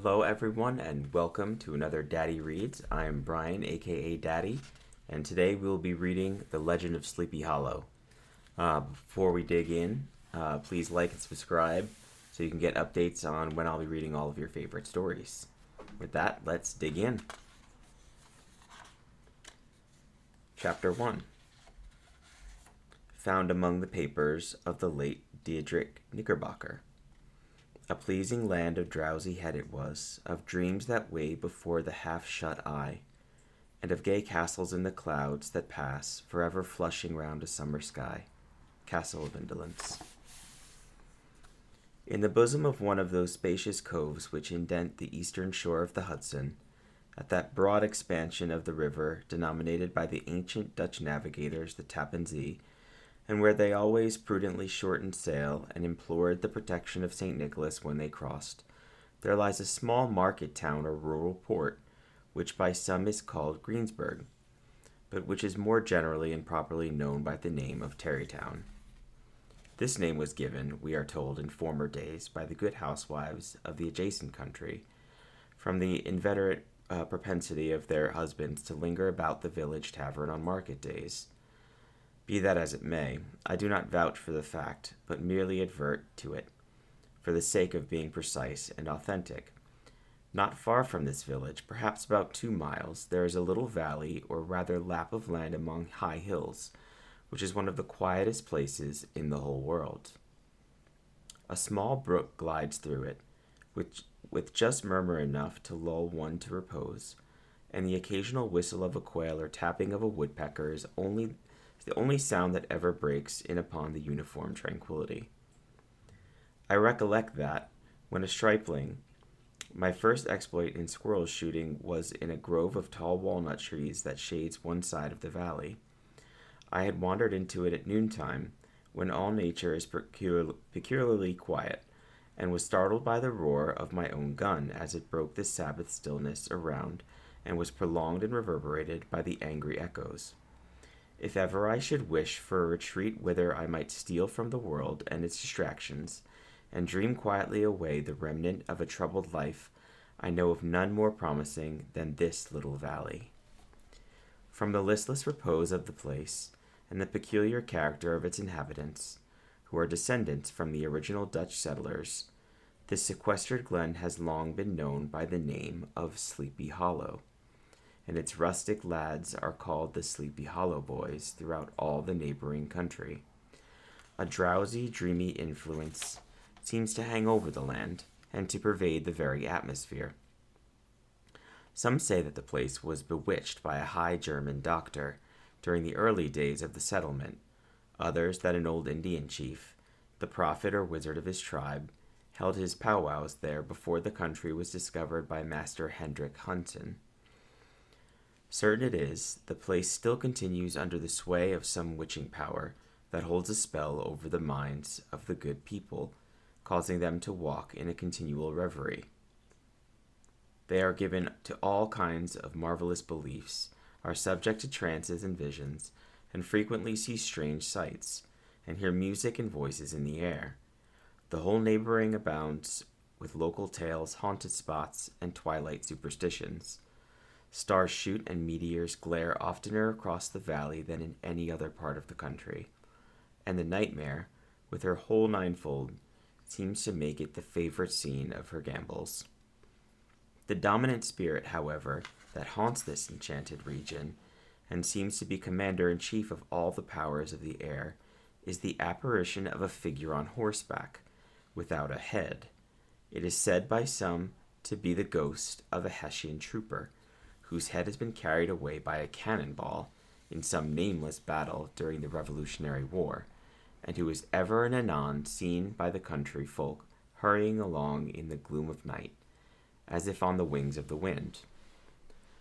Hello, everyone, and welcome to another Daddy Reads. I'm Brian, aka Daddy, and today we'll be reading The Legend of Sleepy Hollow. Before we dig in, please like and subscribe so you can get updates on when I'll be reading all of your favorite stories. With that, let's dig in. Chapter 1. Found among the papers of the late Diedrich Knickerbocker. A pleasing land of drowsy head it was, of dreams that wave before the half-shut eye, and of gay castles in the clouds that pass, forever flushing round a summer sky. Castle of Indolence. In the bosom of one of those spacious coves which indent the eastern shore of the Hudson, at that broad expansion of the river denominated by the ancient Dutch navigators the Tappan Zee, and where they always prudently shortened sail and implored the protection of St. Nicholas when they crossed, there lies a small market town or rural port, which by some is called Greensburg, but which is more generally and properly known by the name of Tarrytown. This name was given, we are told, in former days by the good housewives of the adjacent country, from the inveterate propensity of their husbands to linger about the village tavern on market days. Be that as it may, I do not vouch for the fact, but merely advert to it, for the sake of being precise and authentic. Not far from this village, perhaps about 2 miles, there is a little valley, or rather lap of land among high hills, which is one of the quietest places in the whole world. A small brook glides through it, with just murmur enough to lull one to repose, and the occasional whistle of a quail or tapping of a woodpecker is the only sound that ever breaks in upon the uniform tranquillity. I recollect that, when a stripling, my first exploit in squirrel shooting was in a grove of tall walnut trees that shades one side of the valley. I had wandered into it at noontime, when all nature is peculiarly quiet, and was startled by the roar of my own gun as it broke the Sabbath stillness around and was prolonged and reverberated by the angry echoes. If ever I should wish for a retreat whither I might steal from the world and its distractions, and dream quietly away the remnant of a troubled life, I know of none more promising than this little valley. From the listless repose of the place, and the peculiar character of its inhabitants, who are descendants from the original Dutch settlers, this sequestered glen has long been known by the name of Sleepy Hollow, and its rustic lads are called the Sleepy Hollow Boys throughout all the neighboring country. A drowsy, dreamy influence seems to hang over the land and to pervade the very atmosphere. Some say that the place was bewitched by a high German doctor during the early days of the settlement, others that an old Indian chief, the prophet or wizard of his tribe, held his powwows there before the country was discovered by Master Hendrik Hunton. Certain it is, the place still continues under the sway of some witching power that holds a spell over the minds of the good people, causing them to walk in a continual reverie. They are given to all kinds of marvelous beliefs, are subject to trances and visions, and frequently see strange sights, and hear music and voices in the air. The whole neighboring abounds with local tales, haunted spots, and twilight superstitions. Stars shoot and meteors glare oftener across the valley than in any other part of the country, and the nightmare, with her whole ninefold, seems to make it the favorite scene of her gambols. The dominant spirit, however, that haunts this enchanted region, and seems to be commander-in-chief of all the powers of the air, is the apparition of a figure on horseback, without a head. It is said by some to be the ghost of a Hessian trooper, whose head has been carried away by a cannonball in some nameless battle during the Revolutionary War, and who is ever and anon seen by the country folk hurrying along in the gloom of night, as if on the wings of the wind.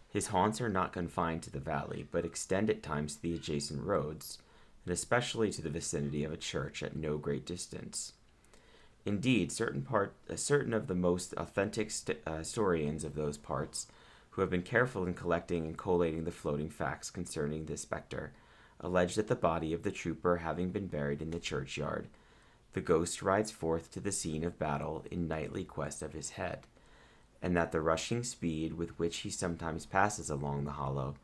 His haunts are not confined to the valley, but extend at times to the adjacent roads, and especially to the vicinity of a church at no great distance. Indeed, certain of the most authentic historians of those parts, who have been careful in collecting and collating the floating facts concerning this spectre, allege that the body of the trooper having been buried in the churchyard, the ghost rides forth to the scene of battle in nightly quest of his head, and that the rushing speed with which he sometimes passes along the hollow,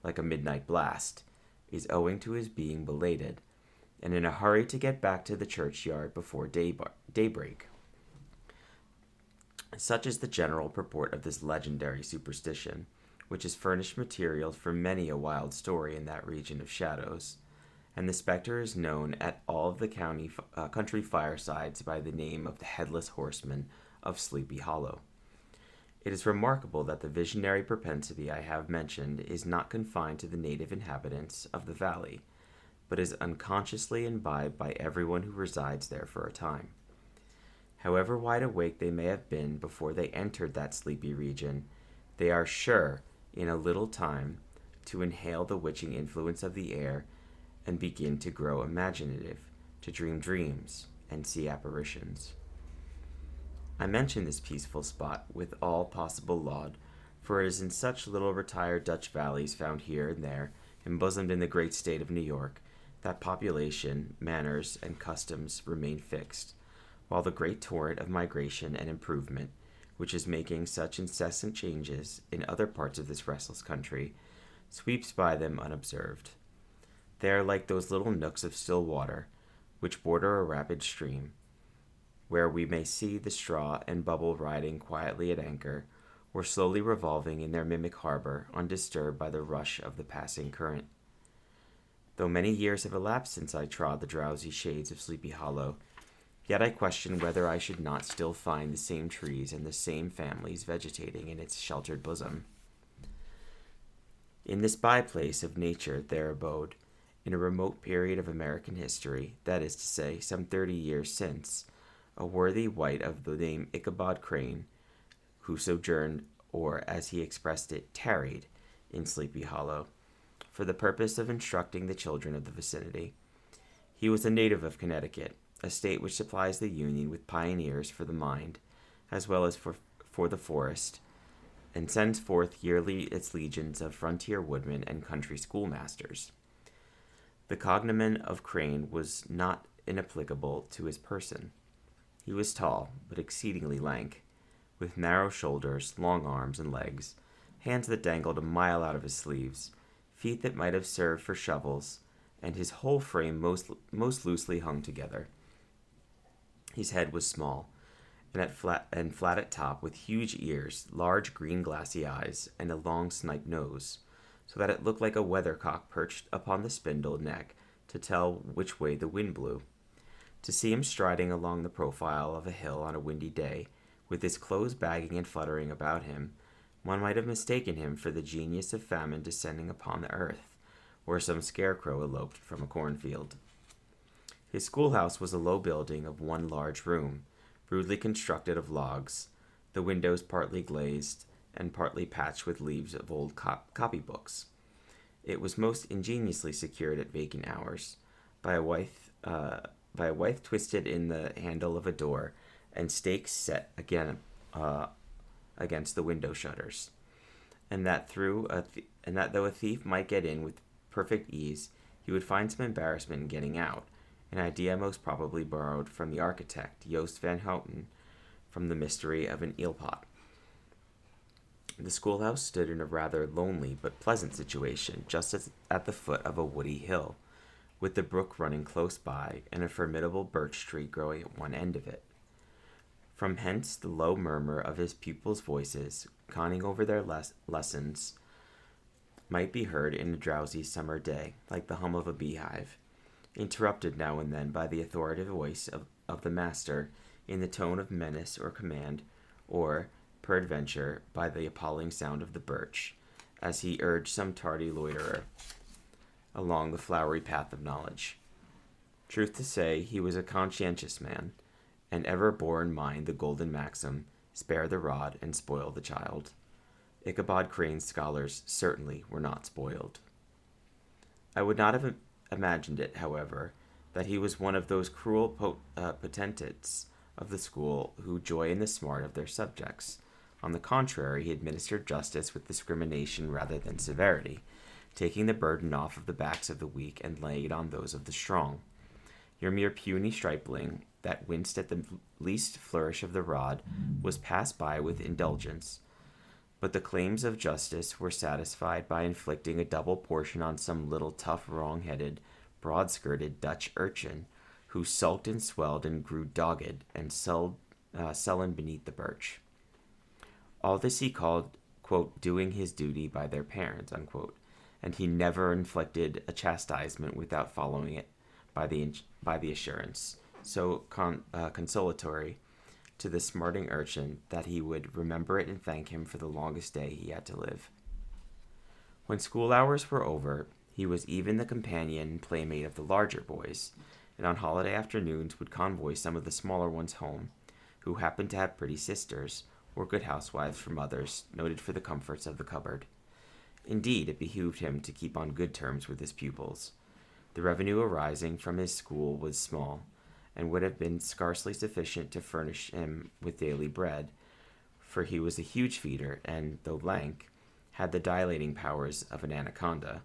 like a midnight blast, is owing to his being belated, and in a hurry to get back to the churchyard before daybreak. Such is the general purport of this legendary superstition, which has furnished material for many a wild story in that region of shadows, and the spectre is known at all of the country firesides by the name of the Headless Horseman of Sleepy Hollow. It is remarkable that the visionary propensity I have mentioned is not confined to the native inhabitants of the valley, but is unconsciously imbibed by everyone who resides there for a time. However wide awake they may have been before they entered that sleepy region, they are sure, in a little time, to inhale the witching influence of the air and begin to grow imaginative, to dream dreams, and see apparitions. I mention this peaceful spot with all possible laud, for it is in such little retired Dutch valleys found here and there, embosomed in the great state of New York, that population, manners, and customs remain fixed, while the great torrent of migration and improvement, which is making such incessant changes in other parts of this restless country, sweeps by them unobserved. They are like those little nooks of still water, which border a rapid stream, where we may see the straw and bubble riding quietly at anchor, or slowly revolving in their mimic harbor, undisturbed by the rush of the passing current. Though many years have elapsed since I trod the drowsy shades of Sleepy Hollow, yet I question whether I should not still find the same trees and the same families vegetating in its sheltered bosom. In this by-place of nature there abode, in a remote period of American history, that is to say, some 30 years since, a worthy wight of the name Ichabod Crane, who sojourned, or, as he expressed it, tarried, in Sleepy Hollow, for the purpose of instructing the children of the vicinity. He was a native of Connecticut, a state which supplies the Union with pioneers for the mind, as well as for the forest, and sends forth yearly its legions of frontier woodmen and country schoolmasters. The cognomen of Crane was not inapplicable to his person. He was tall, but exceedingly lank, with narrow shoulders, long arms and legs, hands that dangled a mile out of his sleeves, feet that might have served for shovels, and his whole frame most loosely hung together. His head was small, and flat at top, with huge ears, large green glassy eyes, and a long snipe nose, so that it looked like a weathercock perched upon the spindle neck to tell which way the wind blew. To see him striding along the profile of a hill on a windy day, with his clothes bagging and fluttering about him, one might have mistaken him for the genius of famine descending upon the earth, or some scarecrow eloped from a cornfield. His schoolhouse was a low building of one large room, rudely constructed of logs, the windows partly glazed and partly patched with leaves of old copybooks. It was most ingeniously secured at vacant hours by a withe twisted in the handle of a door, and stakes set against the window shutters, and that though a thief might get in with perfect ease, he would find some embarrassment in getting out, an idea most probably borrowed from the architect Joost van Houten from the mystery of an eel pot. The schoolhouse stood in a rather lonely but pleasant situation, just at the foot of a woody hill, with the brook running close by and a formidable birch tree growing at one end of it. From hence the low murmur of his pupils' voices, conning over their lessons, might be heard in a drowsy summer day, like the hum of a beehive, interrupted now and then by the authoritative voice of the master in the tone of menace or command, or, peradventure, by the appalling sound of the birch, as he urged some tardy loiterer along the flowery path of knowledge. Truth to say, he was a conscientious man, and ever bore in mind the golden maxim, spare the rod and spoil the child. Ichabod Crane's scholars certainly were not spoiled. I would not have imagined it, however, that he was one of those cruel potentates of the school who joy in the smart of their subjects. On the contrary, he administered justice with discrimination rather than severity, taking the burden off of the backs of the weak and laying it on those of the strong. Your mere puny stripling, that winced at the least flourish of the rod, was passed by with indulgence. But the claims of justice were satisfied by inflicting a double portion on some little tough, wrong-headed, broad-skirted Dutch urchin, who sulked and swelled and grew dogged and sullen beneath the birch. All this he called, quote, doing his duty by their parents, unquote, and he never inflicted a chastisement without following it by the assurance, so consolatory to the smarting urchin, that he would remember it and thank him for the longest day he had to live. When school hours were over, he was even the companion and playmate of the larger boys, and on holiday afternoons would convoy some of the smaller ones home, who happened to have pretty sisters, or good housewives for mothers, noted for the comforts of the cupboard. Indeed, it behooved him to keep on good terms with his pupils. The revenue arising from his school was small, and would have been scarcely sufficient to furnish him with daily bread, for he was a huge feeder, and, though lank, had the dilating powers of an anaconda.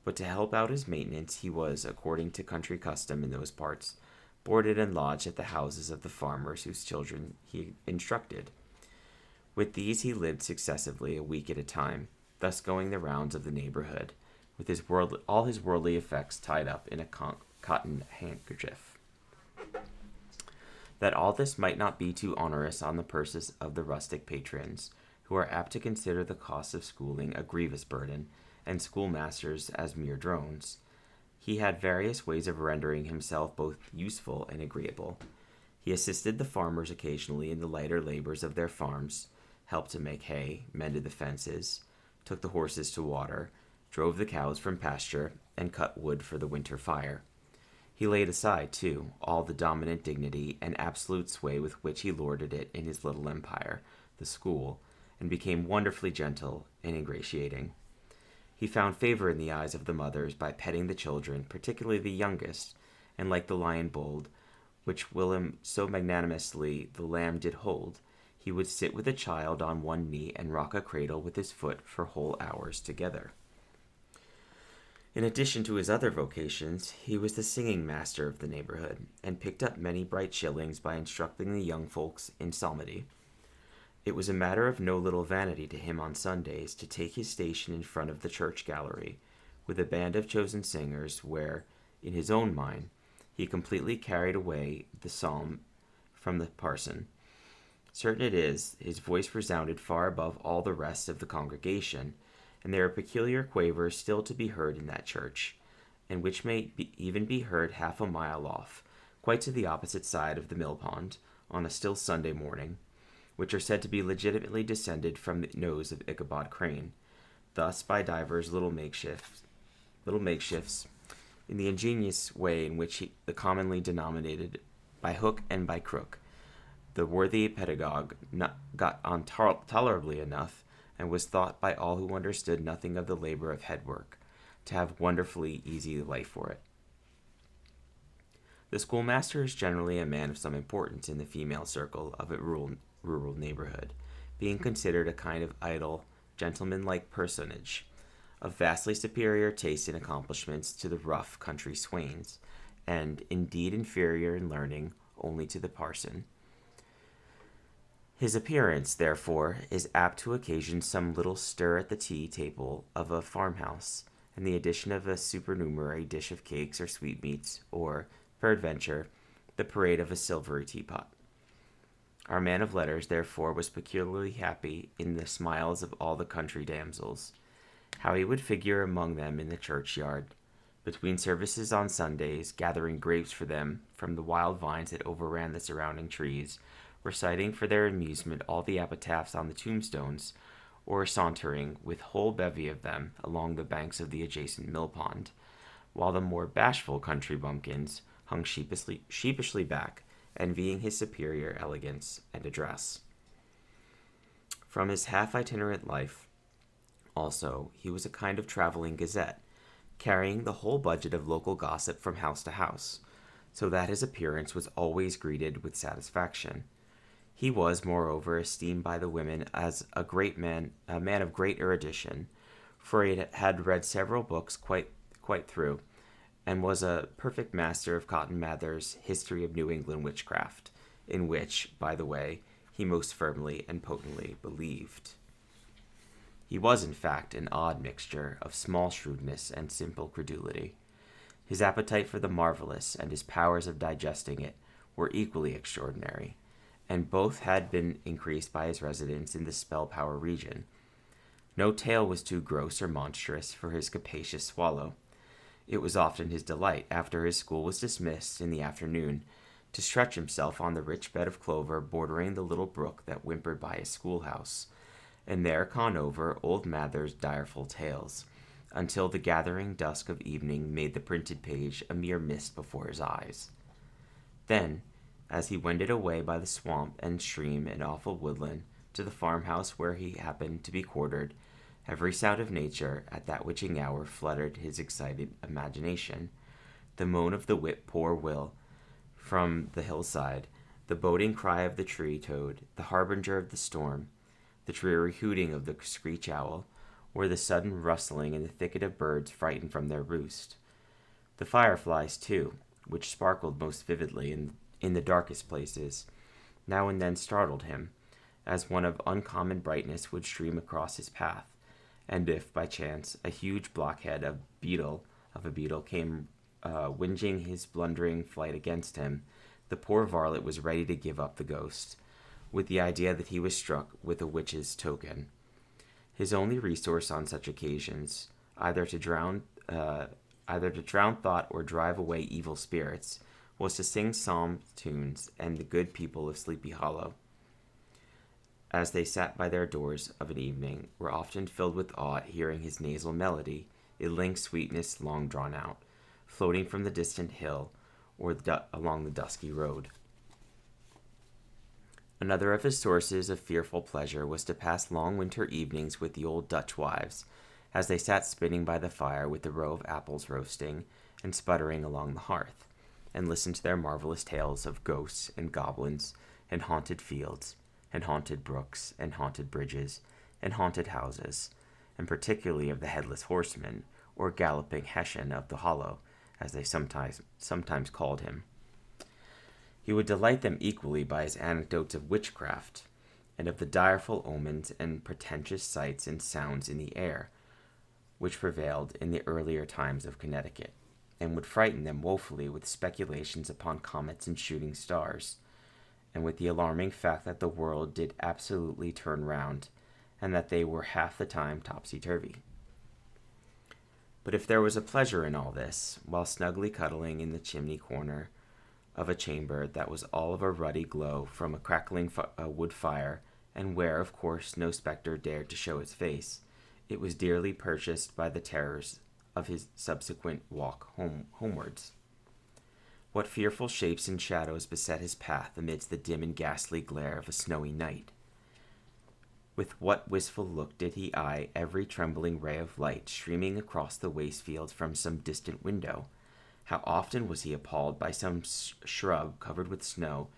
But to help out his maintenance, he was, according to country custom in those parts, boarded and lodged at the houses of the farmers whose children he instructed. With these he lived successively a week at a time, thus going the rounds of the neighborhood, with all his worldly effects tied up in a cotton handkerchief. That all this might not be too onerous on the purses of the rustic patrons, who are apt to consider the cost of schooling a grievous burden, and schoolmasters as mere drones, he had various ways of rendering himself both useful and agreeable. He assisted the farmers occasionally in the lighter labors of their farms, helped to make hay, mended the fences, took the horses to water, drove the cows from pasture, and cut wood for the winter fire. He laid aside, too, all the dominant dignity and absolute sway with which he lorded it in his little empire, the school, and became wonderfully gentle and ingratiating. He found favor in the eyes of the mothers by petting the children, particularly the youngest, and like the lion bold, which whilom so magnanimously the lamb did hold, he would sit with a child on one knee and rock a cradle with his foot for whole hours together. In addition to his other vocations, he was the singing master of the neighborhood, and picked up many bright shillings by instructing the young folks in psalmody. It was a matter of no little vanity to him on Sundays to take his station in front of the church gallery, with a band of chosen singers, where, in his own mind, he completely carried away the psalm from the parson. Certain it is, his voice resounded far above all the rest of the congregation, and there are peculiar quavers still to be heard in that church, and which may even be heard half a mile off, quite to the opposite side of the mill pond, on a still Sunday morning, which are said to be legitimately descended from the nose of Ichabod Crane, thus by divers little makeshifts, in the ingenious way in which the commonly denominated by hook and by crook, the worthy pedagogue got on tolerably enough, and was thought by all who understood nothing of the labor of head work to have wonderfully easy life for it. The schoolmaster is generally a man of some importance in the female circle of a rural neighborhood, being considered a kind of idle, gentleman-like personage, of vastly superior taste and accomplishments to the rough country swains, and indeed inferior in learning only to the parson. His appearance, therefore, is apt to occasion some little stir at the tea-table of a farmhouse, and the addition of a supernumerary dish of cakes or sweetmeats, or, peradventure, the parade of a silvery teapot. Our man of letters, therefore, was peculiarly happy in the smiles of all the country damsels. How he would figure among them in the churchyard, between services on Sundays, gathering grapes for them from the wild vines that overran the surrounding trees, reciting for their amusement all the epitaphs on the tombstones, or sauntering, with whole bevy of them, along the banks of the adjacent mill pond, while the more bashful country bumpkins hung sheepishly back, envying his superior elegance and address. From his half-itinerant life, also, he was a kind of traveling gazette, carrying the whole budget of local gossip from house to house, so that his appearance was always greeted with satisfaction. He was, moreover, esteemed by the women as a man of great erudition, for he had read several books quite through, and was a perfect master of Cotton Mather's History of New England Witchcraft, in which, by the way, he most firmly and potently believed. He was, in fact, an odd mixture of small shrewdness and simple credulity. His appetite for the marvelous and his powers of digesting it were equally extraordinary, and both had been increased by his residence in the spell power region. No tale was too gross or monstrous for his capacious swallow. It was often his delight, after his school was dismissed in the afternoon, to stretch himself on the rich bed of clover bordering the little brook that whimpered by his schoolhouse, and there con over old Mather's direful tales, until the gathering dusk of evening made the printed page a mere mist before his eyes. Then, as he wended away by the swamp and stream and awful woodland to the farmhouse where he happened to be quartered, every sound of nature at that witching hour fluttered his excited imagination. The moan of the whip-poor-will from the hillside, the boding cry of the tree-toad, the harbinger of the storm, the dreary hooting of the screech-owl, or the sudden rustling in the thicket of birds frightened from their roost. The fireflies, too, which sparkled most vividly in the darkest places, now and then startled him, as one of uncommon brightness would stream across his path, and if, by chance, a huge blockhead of a beetle came winging his blundering flight against him, the poor varlet was ready to give up the ghost, with the idea that he was struck with a witch's token. His only resource on such occasions, either to drown thought or drive away evil spirits, was to sing psalm tunes, and the good people of Sleepy Hollow, as they sat by their doors of an evening, were often filled with awe at hearing his nasal melody, a linked sweetness long drawn out, floating from the distant hill or along the dusky road. Another of his sources of fearful pleasure was to pass long winter evenings with the old Dutch wives, as they sat spinning by the fire with the row of apples roasting and sputtering along the hearth, and listened to their marvelous tales of ghosts and goblins and haunted fields, and haunted brooks, and haunted bridges, and haunted houses, and particularly of the headless horseman, or galloping Hessian of the hollow, as they sometimes called him. He would delight them equally by his anecdotes of witchcraft, and of the direful omens and portentous sights and sounds in the air, which prevailed in the earlier times of Connecticut, and would frighten them woefully with speculations upon comets and shooting stars, and with the alarming fact that the world did absolutely turn round, and that they were half the time topsy-turvy. But if there was a pleasure in all this, while snugly cuddling in the chimney corner of a chamber that was all of a ruddy glow from a crackling wood fire, and where, of course, no spectre dared to show its face, it was dearly purchased by the terrors of his subsequent walk homewards. What fearful shapes and shadows beset his path amidst the dim and ghastly glare of a snowy night? With what wistful look did he eye every trembling ray of light streaming across the waste fields from some distant window? How often was he appalled by some shrub covered with snow,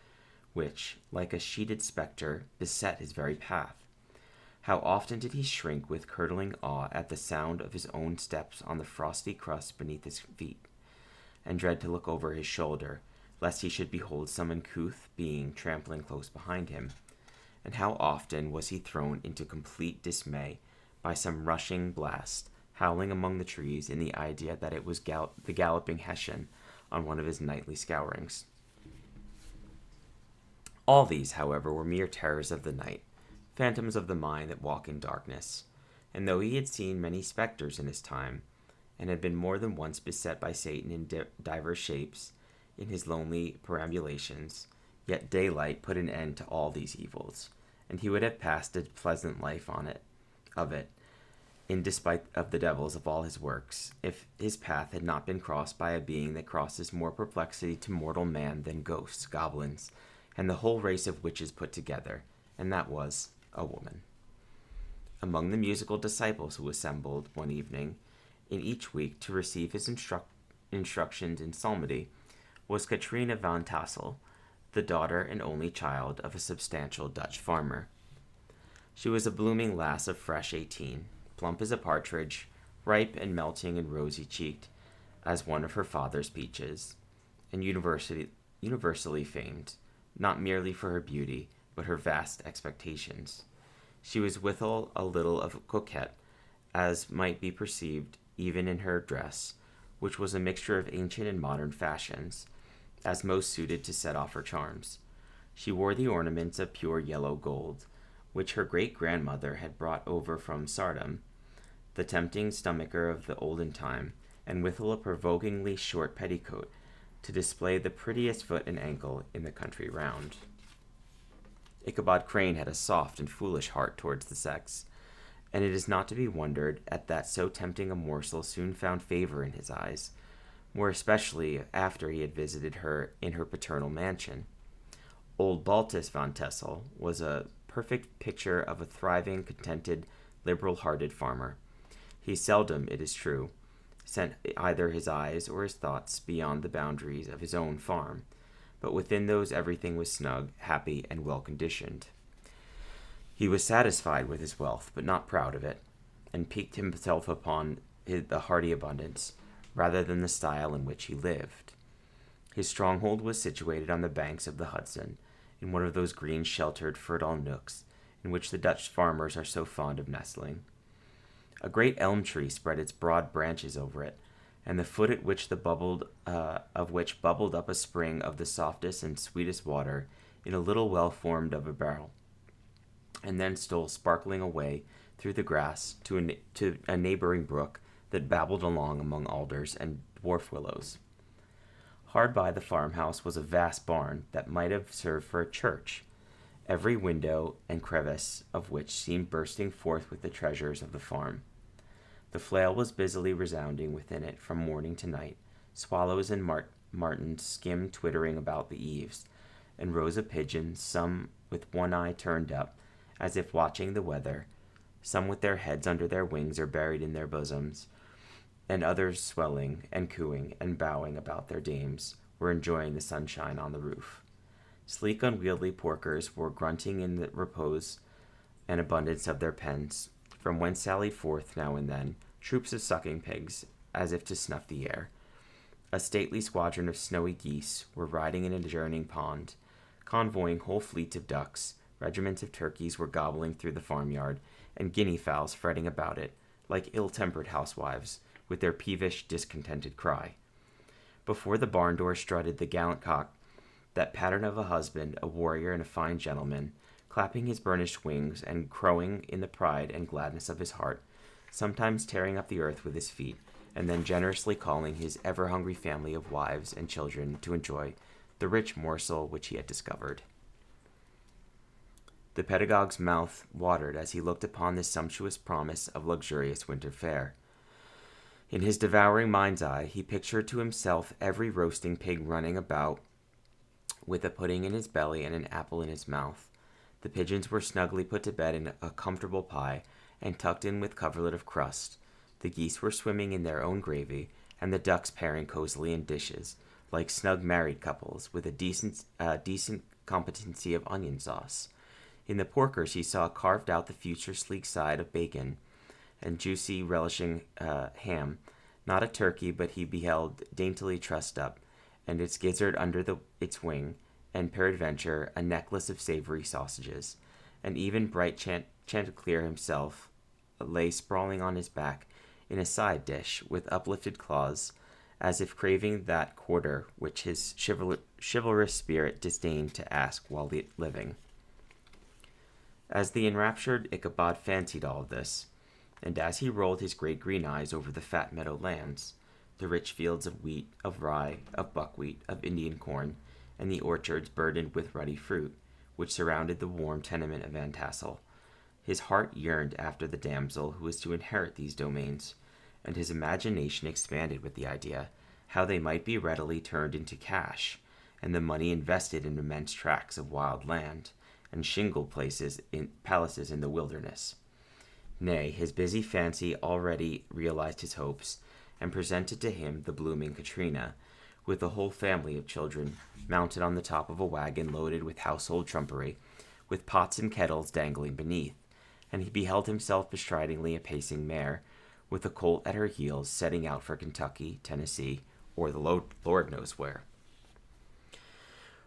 which, like a sheeted spectre, beset his very path? How often did he shrink with curdling awe at the sound of his own steps on the frosty crust beneath his feet, and dread to look over his shoulder, lest he should behold some uncouth being trampling close behind him? And how often was he thrown into complete dismay by some rushing blast, howling among the trees in the idea that it was the galloping Hessian on one of his nightly scourings. All these, however, were mere terrors of the night, phantoms of the mind that walk in darkness, and though he had seen many spectres in his time, and had been more than once beset by Satan in divers shapes in his lonely perambulations, yet daylight put an end to all these evils, and he would have passed a pleasant life of it, in despite of the devils of all his works, if his path had not been crossed by a being that crosses more perplexity to mortal man than ghosts, goblins, and the whole race of witches put together, and that was a woman. Among the musical disciples who assembled one evening in each week to receive his instructions in psalmody was Katrina van Tassel, the daughter and only child of a substantial Dutch farmer. She was a blooming lass of fresh 18, plump as a partridge, ripe and melting and rosy-cheeked, as one of her father's peaches, and universally famed, not merely for her beauty, but her vast expectations. She was withal a little of a coquette, as might be perceived even in her dress, which was a mixture of ancient and modern fashions, as most suited to set off her charms. She wore the ornaments of pure yellow gold, which her great-grandmother had brought over from Sardom, the tempting stomacher of the olden time, and withal a provokingly short petticoat, to display the prettiest foot and ankle in the country round. Ichabod Crane had a soft and foolish heart towards the sex, and it is not to be wondered at that so tempting a morsel soon found favor in his eyes, more especially after he had visited her in her paternal mansion. Old Baltus Van Tessel was a perfect picture of a thriving, contented, liberal-hearted farmer. He seldom, it is true, sent either his eyes or his thoughts beyond the boundaries of his own farm, but within those everything was snug, happy, and well-conditioned. He was satisfied with his wealth, but not proud of it, and piqued himself upon the hearty abundance, rather than the style in which he lived. His stronghold was situated on the banks of the Hudson, in one of those green, sheltered, fertile nooks in which the Dutch farmers are so fond of nestling. A great elm tree spread its broad branches over it, and the foot at which bubbled up a spring of the softest and sweetest water in a little well formed of a barrel, and then stole sparkling away through the grass to a neighboring brook that babbled along among alders and dwarf willows. Hard by the farmhouse was a vast barn that might have served for a church, every window and crevice of which seemed bursting forth with the treasures of the farm. The flail was busily resounding within it from morning to night. Swallows and martins skimmed twittering about the eaves, and rows of pigeons, some with one eye turned up, as if watching the weather, some with their heads under their wings or buried in their bosoms, and others swelling and cooing and bowing about their dames, were enjoying the sunshine on the roof. Sleek, unwieldy porkers were grunting in the repose and abundance of their pens, from whence sallied forth, now and then, troops of sucking pigs, as if to snuff the air. A stately squadron of snowy geese were riding in an adjoining pond, convoying whole fleets of ducks. Regiments of turkeys were gobbling through the farmyard, and guinea fowls fretting about it, like ill-tempered housewives, with their peevish, discontented cry. Before the barn door strutted the gallant cock, that pattern of a husband, a warrior, and a fine gentleman, clapping his burnished wings and crowing in the pride and gladness of his heart, sometimes tearing up the earth with his feet, and then generously calling his ever-hungry family of wives and children to enjoy the rich morsel which he had discovered. The pedagogue's mouth watered as he looked upon this sumptuous promise of luxurious winter fare. In his devouring mind's eye, he pictured to himself every roasting pig running about with a pudding in his belly and an apple in his mouth. The pigeons were snugly put to bed in a comfortable pie, and tucked in with coverlet of crust. The geese were swimming in their own gravy, and the ducks pairing cozily in dishes, like snug married couples, with a decent competency of onion sauce. In the porkers he saw carved out the future sleek side of bacon, and juicy, relishing ham, not a turkey, but he beheld daintily trussed up, and its gizzard under its wing, and peradventure a necklace of savory sausages. And even bright Chanticleer himself lay sprawling on his back in a side dish, with uplifted claws, as if craving that quarter which his chivalrous spirit disdained to ask while living. As the enraptured Ichabod fancied all of this, and as he rolled his great green eyes over the fat meadow lands, the rich fields of wheat, of rye, of buckwheat, of Indian corn, and the orchards burdened with ruddy fruit, which surrounded the warm tenement of Van Tassel, his heart yearned after the damsel who was to inherit these domains, and his imagination expanded with the idea how they might be readily turned into cash, and the money invested in immense tracts of wild land, and shingled palaces in the wilderness. Nay, his busy fancy already realized his hopes, and presented to him the blooming Katrina, with a whole family of children, mounted on the top of a wagon loaded with household trumpery, with pots and kettles dangling beneath, and he beheld himself bestridingly a pacing mare, with a colt at her heels setting out for Kentucky, Tennessee, or the Lord knows where.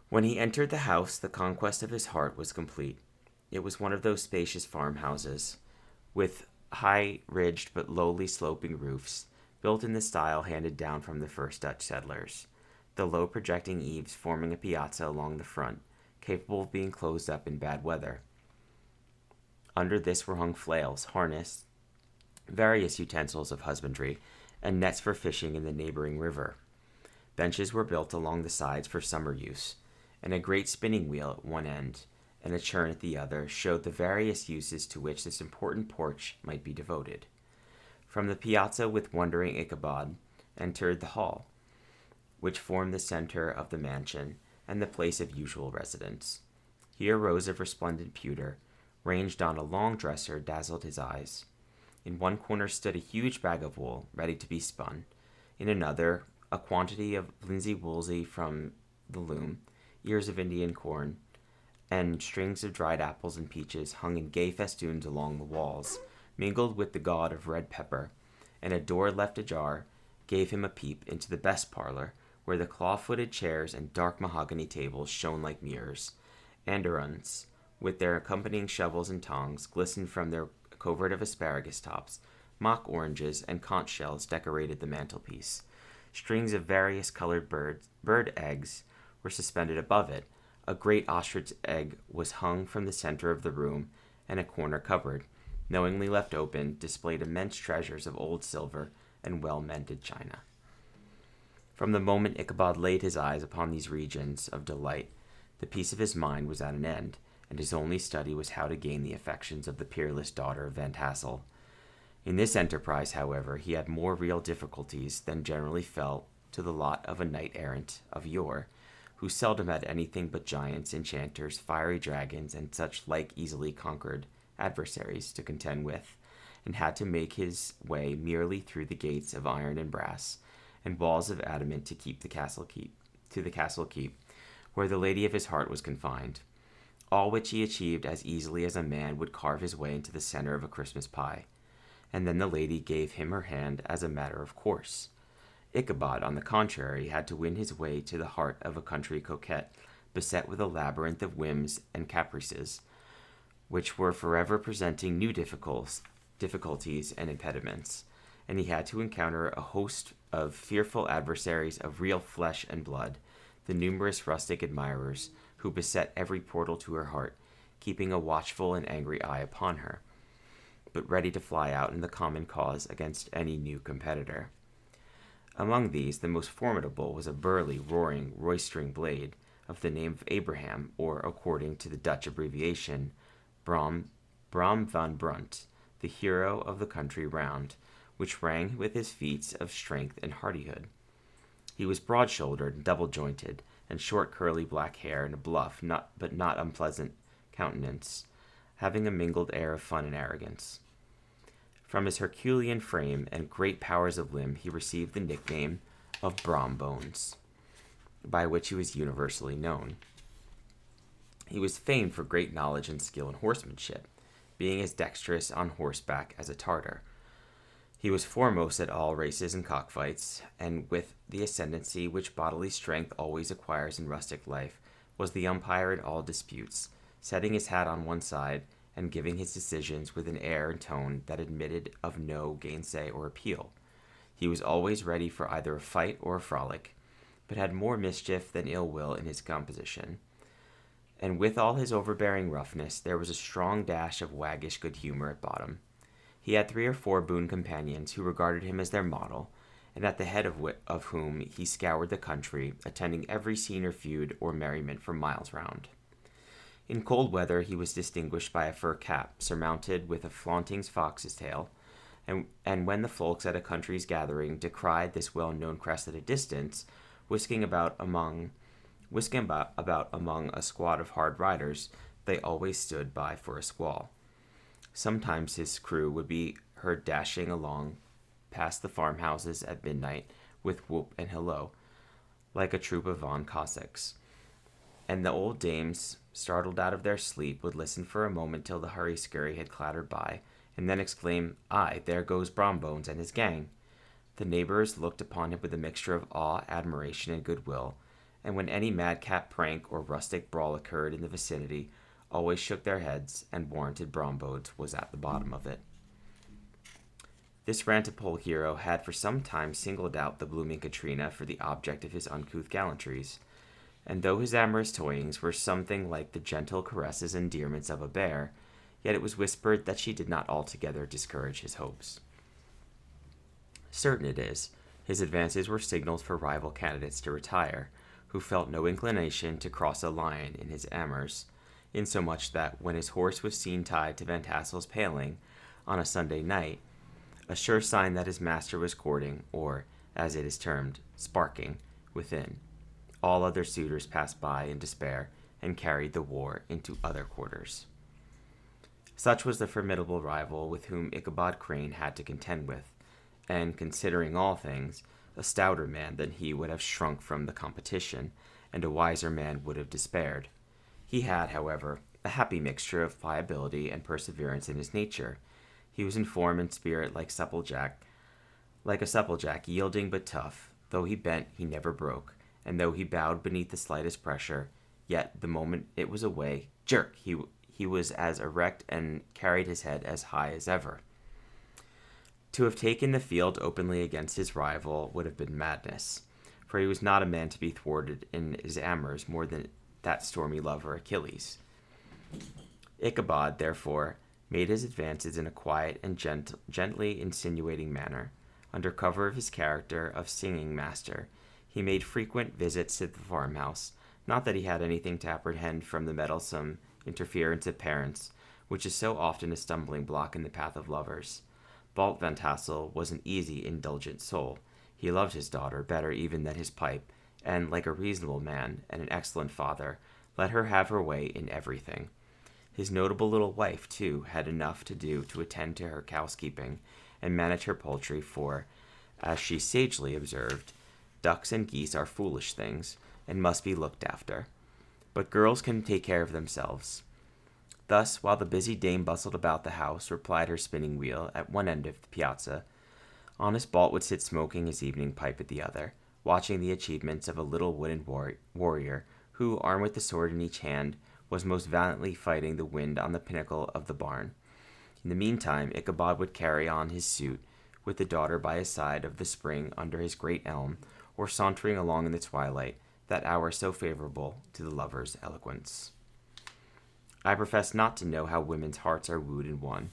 When he entered the house, the conquest of his heart was complete. It was one of those spacious farmhouses, with high ridged but lowly sloping roofs, built in the style handed down from the first Dutch settlers, the low projecting eaves forming a piazza along the front, capable of being closed up in bad weather. Under this were hung flails, harness, various utensils of husbandry, and nets for fishing in the neighboring river. Benches were built along the sides for summer use, and a great spinning wheel at one end and a churn at the other showed the various uses to which this important porch might be devoted. From the piazza with wondering Ichabod entered the hall, which formed the center of the mansion and the place of usual residence. Here rows of resplendent pewter, ranged on a long dresser, dazzled his eyes. In one corner stood a huge bag of wool, ready to be spun. In another, a quantity of linsey-woolsey from the loom, ears of Indian corn, and strings of dried apples and peaches hung in gay festoons along the walls, mingled with the gaud of red pepper, and a door left ajar gave him a peep into the best parlor, where the claw-footed chairs and dark mahogany tables shone like mirrors. Andirons, with their accompanying shovels and tongs, glistened from their covert of asparagus tops. Mock oranges and conch shells decorated the mantelpiece. Strings of various colored bird eggs were suspended above it. A great ostrich egg was hung from the center of the room, and a corner cupboard, knowingly left open, displayed immense treasures of old silver and well-mended china. From the moment Ichabod laid his eyes upon these regions of delight, the peace of his mind was at an end, and his only study was how to gain the affections of the peerless daughter of Van Tassel. In this enterprise, however, he had more real difficulties than generally fell to the lot of a knight-errant of yore, who seldom had anything but giants, enchanters, fiery dragons, and such like easily conquered adversaries to contend with, and had to make his way merely through the gates of iron and brass, and walls of adamant to the castle keep, where the lady of his heart was confined. All which he achieved as easily as a man would carve his way into the center of a Christmas pie. And then the lady gave him her hand as a matter of course. Ichabod, on the contrary, had to win his way to the heart of a country coquette, beset with a labyrinth of whims and caprices, which were forever presenting new difficulties and impediments, and he had to encounter a host of fearful adversaries of real flesh and blood, the numerous rustic admirers who beset every portal to her heart, keeping a watchful and angry eye upon her, but ready to fly out in the common cause against any new competitor. Among these, the most formidable was a burly, roaring, roistering blade of the name of Abraham, or, according to the Dutch abbreviation, Bram van Brunt, the hero of the country round, which rang with his feats of strength and hardihood. He was broad-shouldered and double-jointed, and short curly black hair, and a bluff, but not unpleasant countenance, having a mingled air of fun and arrogance. From his Herculean frame and great powers of limb, he received the nickname of Brom Bones, by which he was universally known. He was famed for great knowledge and skill in horsemanship, being as dexterous on horseback as a Tartar. He was foremost at all races and cockfights, and with the ascendancy which bodily strength always acquires in rustic life, was the umpire in all disputes, setting his hat on one side and giving his decisions with an air and tone that admitted of no gainsay or appeal. He was always ready for either a fight or a frolic, but had more mischief than ill will in his composition. And with all his overbearing roughness, there was a strong dash of waggish good humor at bottom. He had 3 or 4 boon companions who regarded him as their model, and at the head of whom he scoured the country, attending every scene or feud or merriment for miles round. In cold weather he was distinguished by a fur cap, surmounted with a flaunting fox's tail, and when the folks at a country's gathering descried this well-known crest at a distance, whisking about among a squad of hard riders, they always stood by for a squall. Sometimes his crew would be heard dashing along past the farmhouses at midnight with whoop and hello, like a troop of Von Cossacks. And the old dames, startled out of their sleep, would listen for a moment till the hurry-scurry had clattered by, and then exclaim, "Aye, there goes Brombones and his gang." The neighbors looked upon him with a mixture of awe, admiration, and goodwill, and when any madcap prank or rustic brawl occurred in the vicinity, always shook their heads and warranted Brombones was at the bottom of it. This rantipole hero had for some time singled out the blooming Katrina for the object of his uncouth gallantries, and though his amorous toyings were something like the gentle caresses and endearments of a bear, yet it was whispered that she did not altogether discourage his hopes. Certain it is, his advances were signals for rival candidates to retire, who felt no inclination to cross a line in his amours, insomuch that when his horse was seen tied to Van Tassel's paling on a Sunday night, a sure sign that his master was courting, or, as it is termed, sparking, within, all other suitors passed by in despair and carried the war into other quarters. Such was the formidable rival with whom Ichabod Crane had to contend with, and, considering all things, a stouter man than he would have shrunk from the competition, and a wiser man would have despaired. He had, however, a happy mixture of pliability and perseverance in his nature. He was in form and spirit like a supplejack, yielding but tough. Though he bent, he never broke, and though he bowed beneath the slightest pressure, yet the moment it was away, jerk, he was as erect and carried his head as high as ever. To have taken the field openly against his rival would have been madness, for he was not a man to be thwarted in his amours more than that stormy lover Achilles. Ichabod, therefore, made his advances in a quiet and gently insinuating manner. Under cover of his character of singing master, he made frequent visits to the farmhouse, not that he had anything to apprehend from the meddlesome interference of parents, which is so often a stumbling block in the path of lovers. Balt Van Tassel was an easy, indulgent soul. He loved his daughter better even than his pipe, and, like a reasonable man and an excellent father, let her have her way in everything. His notable little wife, too, had enough to do to attend to her housekeeping and manage her poultry, for, as she sagely observed, ducks and geese are foolish things, and must be looked after. But girls can take care of themselves. Thus, while the busy dame bustled about the house or plied her spinning wheel at one end of the piazza, honest Balt would sit smoking his evening pipe at the other, watching the achievements of a little wooden warrior who, armed with the sword in each hand, was most valiantly fighting the wind on the pinnacle of the barn. In the meantime, Ichabod would carry on his suit, with the daughter by his side of the spring under his great elm, or sauntering along in the twilight, that hour so favorable to the lover's eloquence. I profess not to know how women's hearts are wooed and won.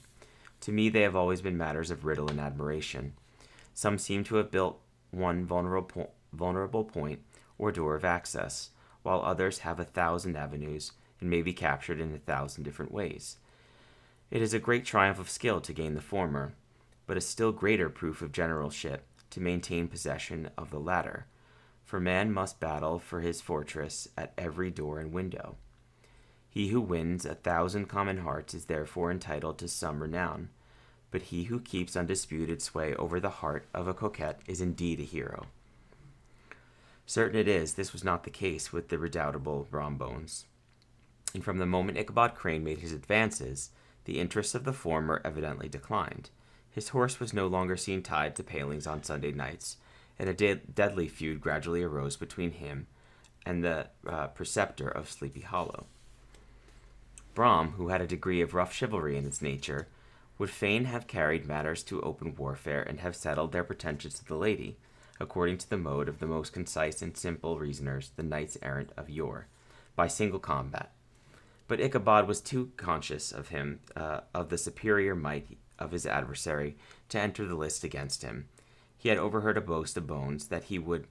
To me they have always been matters of riddle and admiration. Some seem to have built one vulnerable point or door of access, while others have 1,000 avenues, and may be captured in 1,000 different ways. It is a great triumph of skill to gain the former, but a still greater proof of generalship to maintain possession of the latter, for man must battle for his fortress at every door and window. He who wins 1,000 common hearts is therefore entitled to some renown, but he who keeps undisputed sway over the heart of a coquette is indeed a hero. Certain it is, this was not the case with the redoubtable Brombones, and from the moment Ichabod Crane made his advances, the interest of the former evidently declined. His horse was no longer seen tied to palings on Sunday nights, and a deadly feud gradually arose between him and the preceptor of Sleepy Hollow. Brom, who had a degree of rough chivalry in his nature, would fain have carried matters to open warfare and have settled their pretensions to the lady, according to the mode of the most concise and simple reasoners, the knights-errant of yore, by single combat. But Ichabod was too conscious of him, of the superior might of his adversary, to enter the list against him. He had overheard a boast of Bones that he would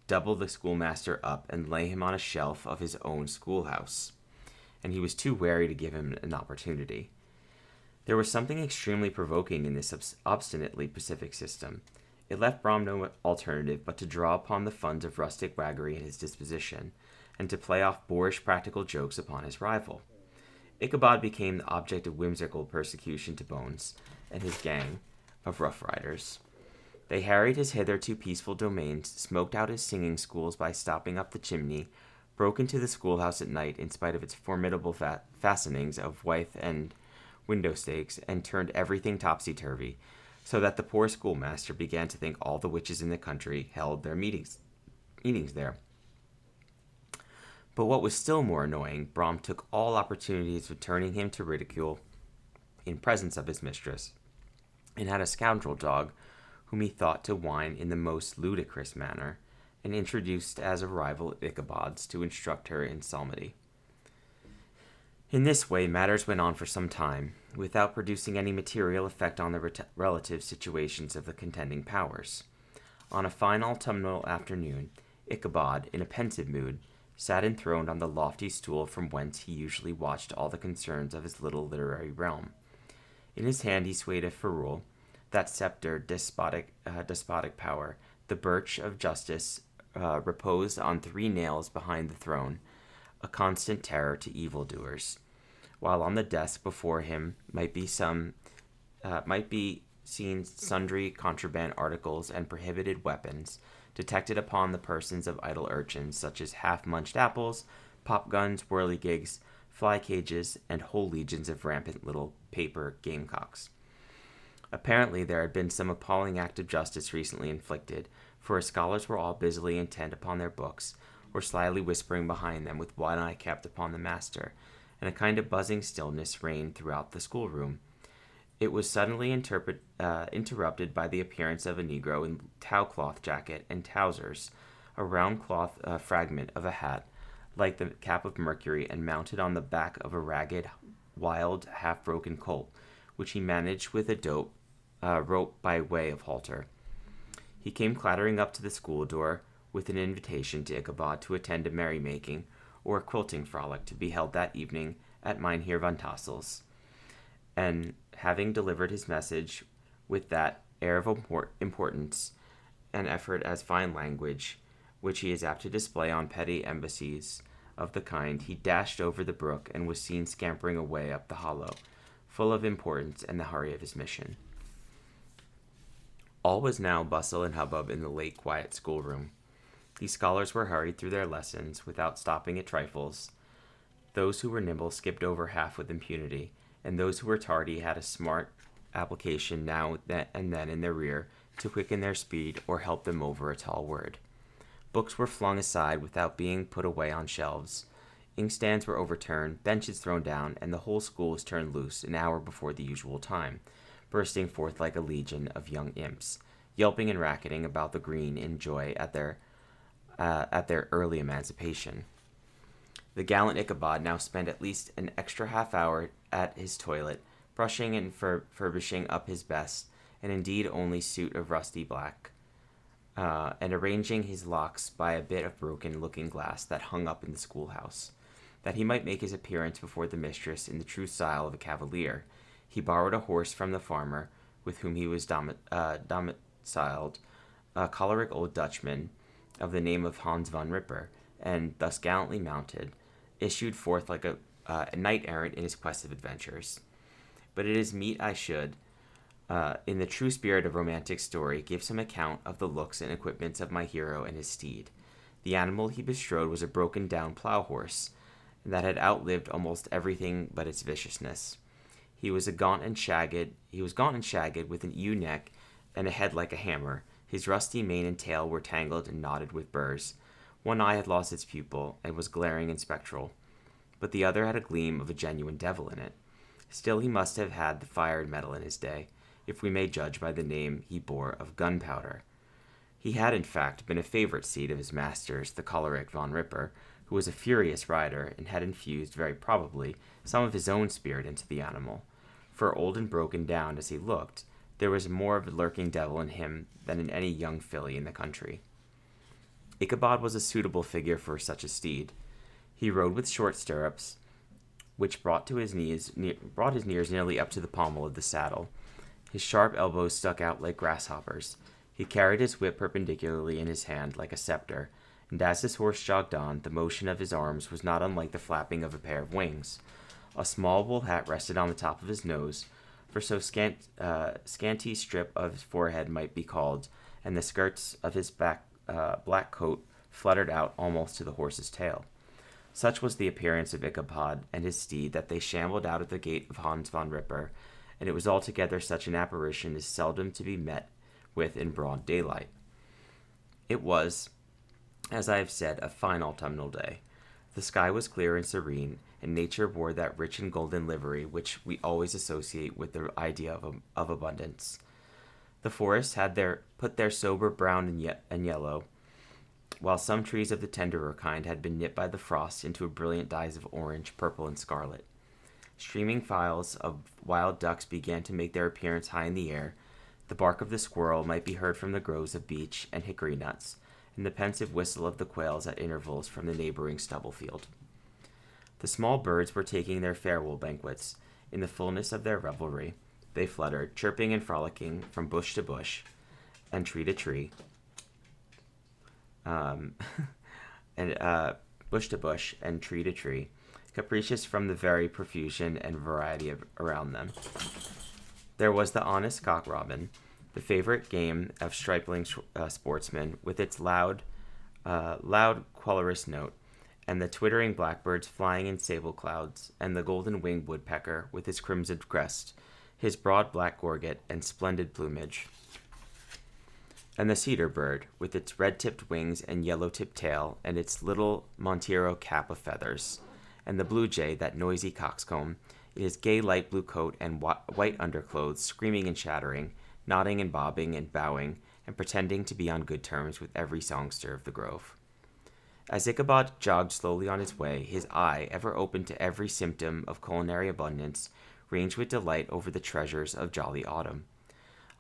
double the schoolmaster up and lay him on a shelf of his own schoolhouse, and he was too wary to give him an opportunity. There was something extremely provoking in this obstinately pacific system. It left Brom no alternative but to draw upon the funds of rustic waggery at his disposition, and to play off boorish practical jokes upon his rival. Ichabod became the object of whimsical persecution to Bones and his gang of rough riders. They harried his hitherto peaceful domains, smoked out his singing schools by stopping up the chimney, broke into the schoolhouse at night in spite of its formidable fastenings of withe and window stakes and turned everything topsy-turvy, so that the poor schoolmaster began to think all the witches in the country held their meetings there. But what was still more annoying, Brom took all opportunities of turning him to ridicule in presence of his mistress, and had a scoundrel dog whom he thought to whine in the most ludicrous manner, and introduced as a rival Ichabod's to instruct her in psalmody. In this way matters went on for some time, without producing any material effect on the relative situations of the contending powers. On a fine autumnal afternoon, Ichabod, in a pensive mood, sat enthroned on the lofty stool from whence he usually watched all the concerns of his little literary realm. In his hand he swayed a ferule, that scepter despotic power. The birch of justice reposed on 3 nails behind the throne, a constant terror to evildoers, while on the desk before him might be seen sundry contraband articles and prohibited weapons, detected upon the persons of idle urchins, such as half-munched apples, pop-guns, whirligigs, fly-cages, and whole legions of rampant little paper gamecocks. Apparently there had been some appalling act of justice recently inflicted, for his scholars were all busily intent upon their books, or slyly whispering behind them with one eye kept upon the master, and a kind of buzzing stillness reigned throughout the schoolroom. It was suddenly interrupted by the appearance of a negro in towel-cloth jacket and trousers, a round cloth fragment of a hat, like the cap of Mercury, and mounted on the back of a ragged, wild, half-broken colt, which he managed with a rope by way of halter. He came clattering up to the school door with an invitation to Ichabod to attend a merrymaking or a quilting frolic to be held that evening at Mynheer Van Tassel's, and having delivered his message with that air of importance and effort as fine language which he is apt to display on petty embassies of the kind, he dashed over the brook and was seen scampering away up the hollow, full of importance and the hurry of his mission. All was now bustle and hubbub in the late quiet schoolroom. These scholars were hurried through their lessons without stopping at trifles. Those who were nimble skipped over half with impunity, and those who were tardy had a smart application now and then in their rear to quicken their speed or help them over a tall word. Books were flung aside without being put away on shelves. Inkstands were overturned, benches thrown down, and the whole school was turned loose an hour before the usual time, bursting forth like a legion of young imps, yelping and racketing about the green in joy at their early emancipation. The gallant Ichabod now spent at least an extra half-hour at his toilet, brushing and furbishing up his best, and indeed only suit of rusty black, and arranging his locks by a bit of broken looking-glass that hung up in the schoolhouse. That he might make his appearance before the mistress in the true style of a cavalier, he borrowed a horse from the farmer, with whom he was domiciled, a choleric old Dutchman of the name of Hans von Ripper, and thus gallantly mounted, issued forth like a knight-errant in his quest of adventures. But it is meet I should, in the true spirit of romantic story, give some account of the looks and equipments of my hero and his steed. The animal he bestrode was a broken-down plough-horse, that had outlived almost everything but its viciousness. He was gaunt and shagged, with an ewe neck and a head like a hammer. His rusty mane and tail were tangled and knotted with burrs. One eye had lost its pupil, and was glaring and spectral, but the other had a gleam of a genuine devil in it. Still he must have had the fire and metal in his day, if we may judge by the name he bore of Gunpowder. He had, in fact, been a favorite steed of his master's, the choleric Von Ripper, who was a furious rider, and had infused, very probably, some of his own spirit into the animal. For old and broken down as he looked, there was more of a lurking devil in him than in any young filly in the country. Ichabod was a suitable figure for such a steed. He rode with short stirrups, which brought his knees nearly up to the pommel of the saddle. His sharp elbows stuck out like grasshoppers. He carried his whip perpendicularly in his hand like a scepter, and as his horse jogged on, the motion of his arms was not unlike the flapping of a pair of wings. A small wool hat rested on the top of his nose, for so scanty strip of his forehead might be called, and the skirts of his black coat fluttered out almost to the horse's tail. Such was the appearance of Ichabod and his steed that they shambled out of the gate of Hans von Ripper, and it was altogether such an apparition as seldom to be met with in broad daylight. It was, as I have said, a fine autumnal day. The sky was clear and serene, and nature wore that rich and golden livery which we always associate with the idea of abundance. The forests had put their sober brown and yellow, while some trees of the tenderer kind had been nipped by the frost into a brilliant dyes of orange, purple, and scarlet. Streaming files of wild ducks began to make their appearance high in the air. The bark of the squirrel might be heard from the groves of beech and hickory nuts, and the pensive whistle of the quails at intervals from the neighboring stubble field. The small birds were taking their farewell banquets. In the fullness of their revelry, they fluttered, chirping and frolicking from bush to bush and tree to tree, and bush to bush and tree to tree, capricious from the very profusion and variety around them. There was the honest cock robin, the favorite game of stripling sportsmen, with its loud, querulous note, and the twittering blackbirds flying in sable clouds, and the golden-winged woodpecker with his crimson crest, his broad black gorget, and splendid plumage, and the cedar bird, with its red-tipped wings and yellow-tipped tail, and its little Montero cap of feathers, and the blue jay, that noisy coxcomb, in his gay light blue coat and white underclothes, screaming and chattering, nodding and bobbing and bowing, and pretending to be on good terms with every songster of the grove. As Ichabod jogged slowly on his way, his eye, ever open to every symptom of culinary abundance, ranged with delight over the treasures of jolly autumn.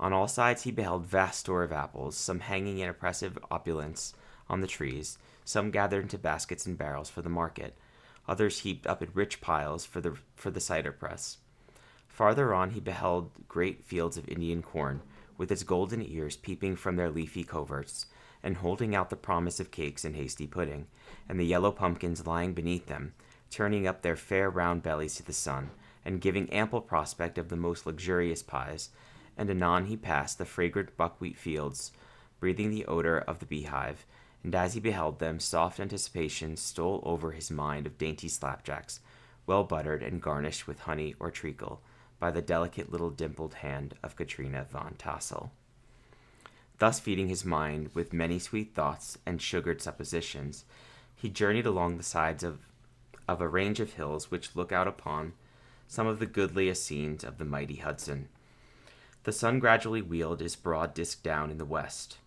On all sides he beheld vast store of apples, some hanging in oppressive opulence on the trees, some gathered into baskets and barrels for the market, others heaped up in rich piles for the cider press. Farther on he beheld great fields of Indian corn, with its golden ears peeping from their leafy coverts, and holding out the promise of cakes and hasty pudding, and the yellow pumpkins lying beneath them, turning up their fair round bellies to the sun, and giving ample prospect of the most luxurious pies, and anon he passed the fragrant buckwheat fields, breathing the odor of the beehive, and as he beheld them, soft anticipation stole over his mind of dainty slapjacks, well buttered and garnished with honey or treacle, by the delicate little dimpled hand of Katrina von Tassel. Thus feeding his mind with many sweet thoughts and sugared suppositions, he journeyed along the sides of a range of hills which look out upon some of the goodliest scenes of the mighty Hudson. The sun gradually wheeled his broad disk down in the west,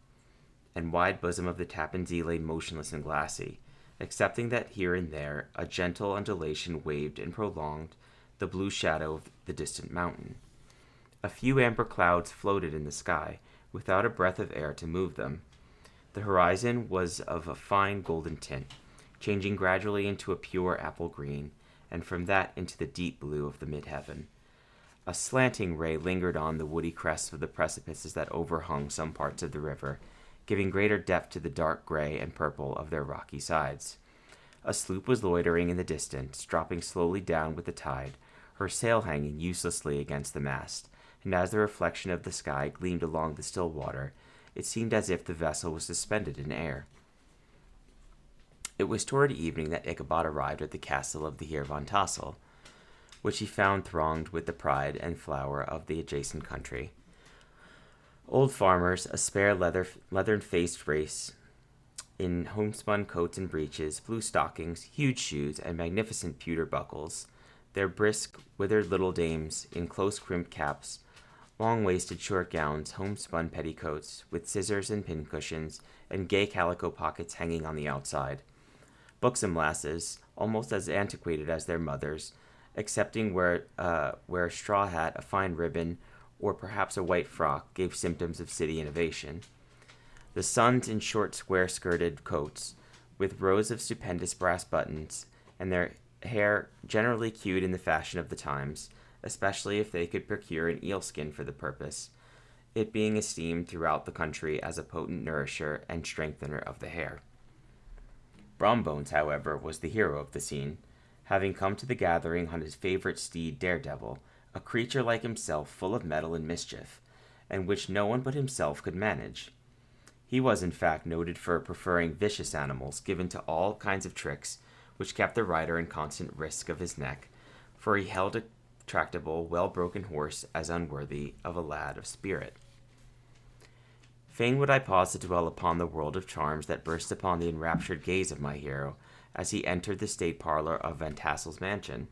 and wide bosom of the Tappan Zee lay motionless and glassy, excepting that here and there a gentle undulation waved and prolonged the blue shadow of the distant mountain. A few amber clouds floated in the sky, without a breath of air to move them. The horizon was of a fine golden tint, changing gradually into a pure apple green, and from that into the deep blue of the mid-heaven. A slanting ray lingered on the woody crests of the precipices that overhung some parts of the river, giving greater depth to the dark gray and purple of their rocky sides. A sloop was loitering in the distance, dropping slowly down with the tide, her sail hanging uselessly against the mast, and as the reflection of the sky gleamed along the still water, it seemed as if the vessel was suspended in air. It was toward evening that Ichabod arrived at the castle of the Heer von Tassel, which he found thronged with the pride and flower of the adjacent country. Old farmers, a spare leathern-faced race, in homespun coats and breeches, blue stockings, huge shoes, and magnificent pewter buckles, their brisk, withered little dames in close-crimped caps, long-waisted short gowns, homespun petticoats, with scissors and pincushions, and gay calico pockets hanging on the outside. Buxom lasses, almost as antiquated as their mothers, excepting where a straw hat, a fine ribbon, or perhaps a white frock gave symptoms of city innovation. The sons in short square-skirted coats, with rows of stupendous brass buttons, and their hair generally queued in the fashion of the times, especially if they could procure an eel-skin for the purpose, it being esteemed throughout the country as a potent nourisher and strengthener of the hair. Brombones, however, was the hero of the scene, having come to the gathering on his favorite steed Daredevil, a creature like himself full of mettle and mischief, and which no one but himself could manage. He was, in fact, noted for preferring vicious animals, given to all kinds of tricks, which kept the rider in constant risk of his neck, for he held a tractable, well-broken horse as unworthy of a lad of spirit. Fain would I pause to dwell upon the world of charms that burst upon the enraptured gaze of my hero as he entered the state parlor of Van Tassel's mansion.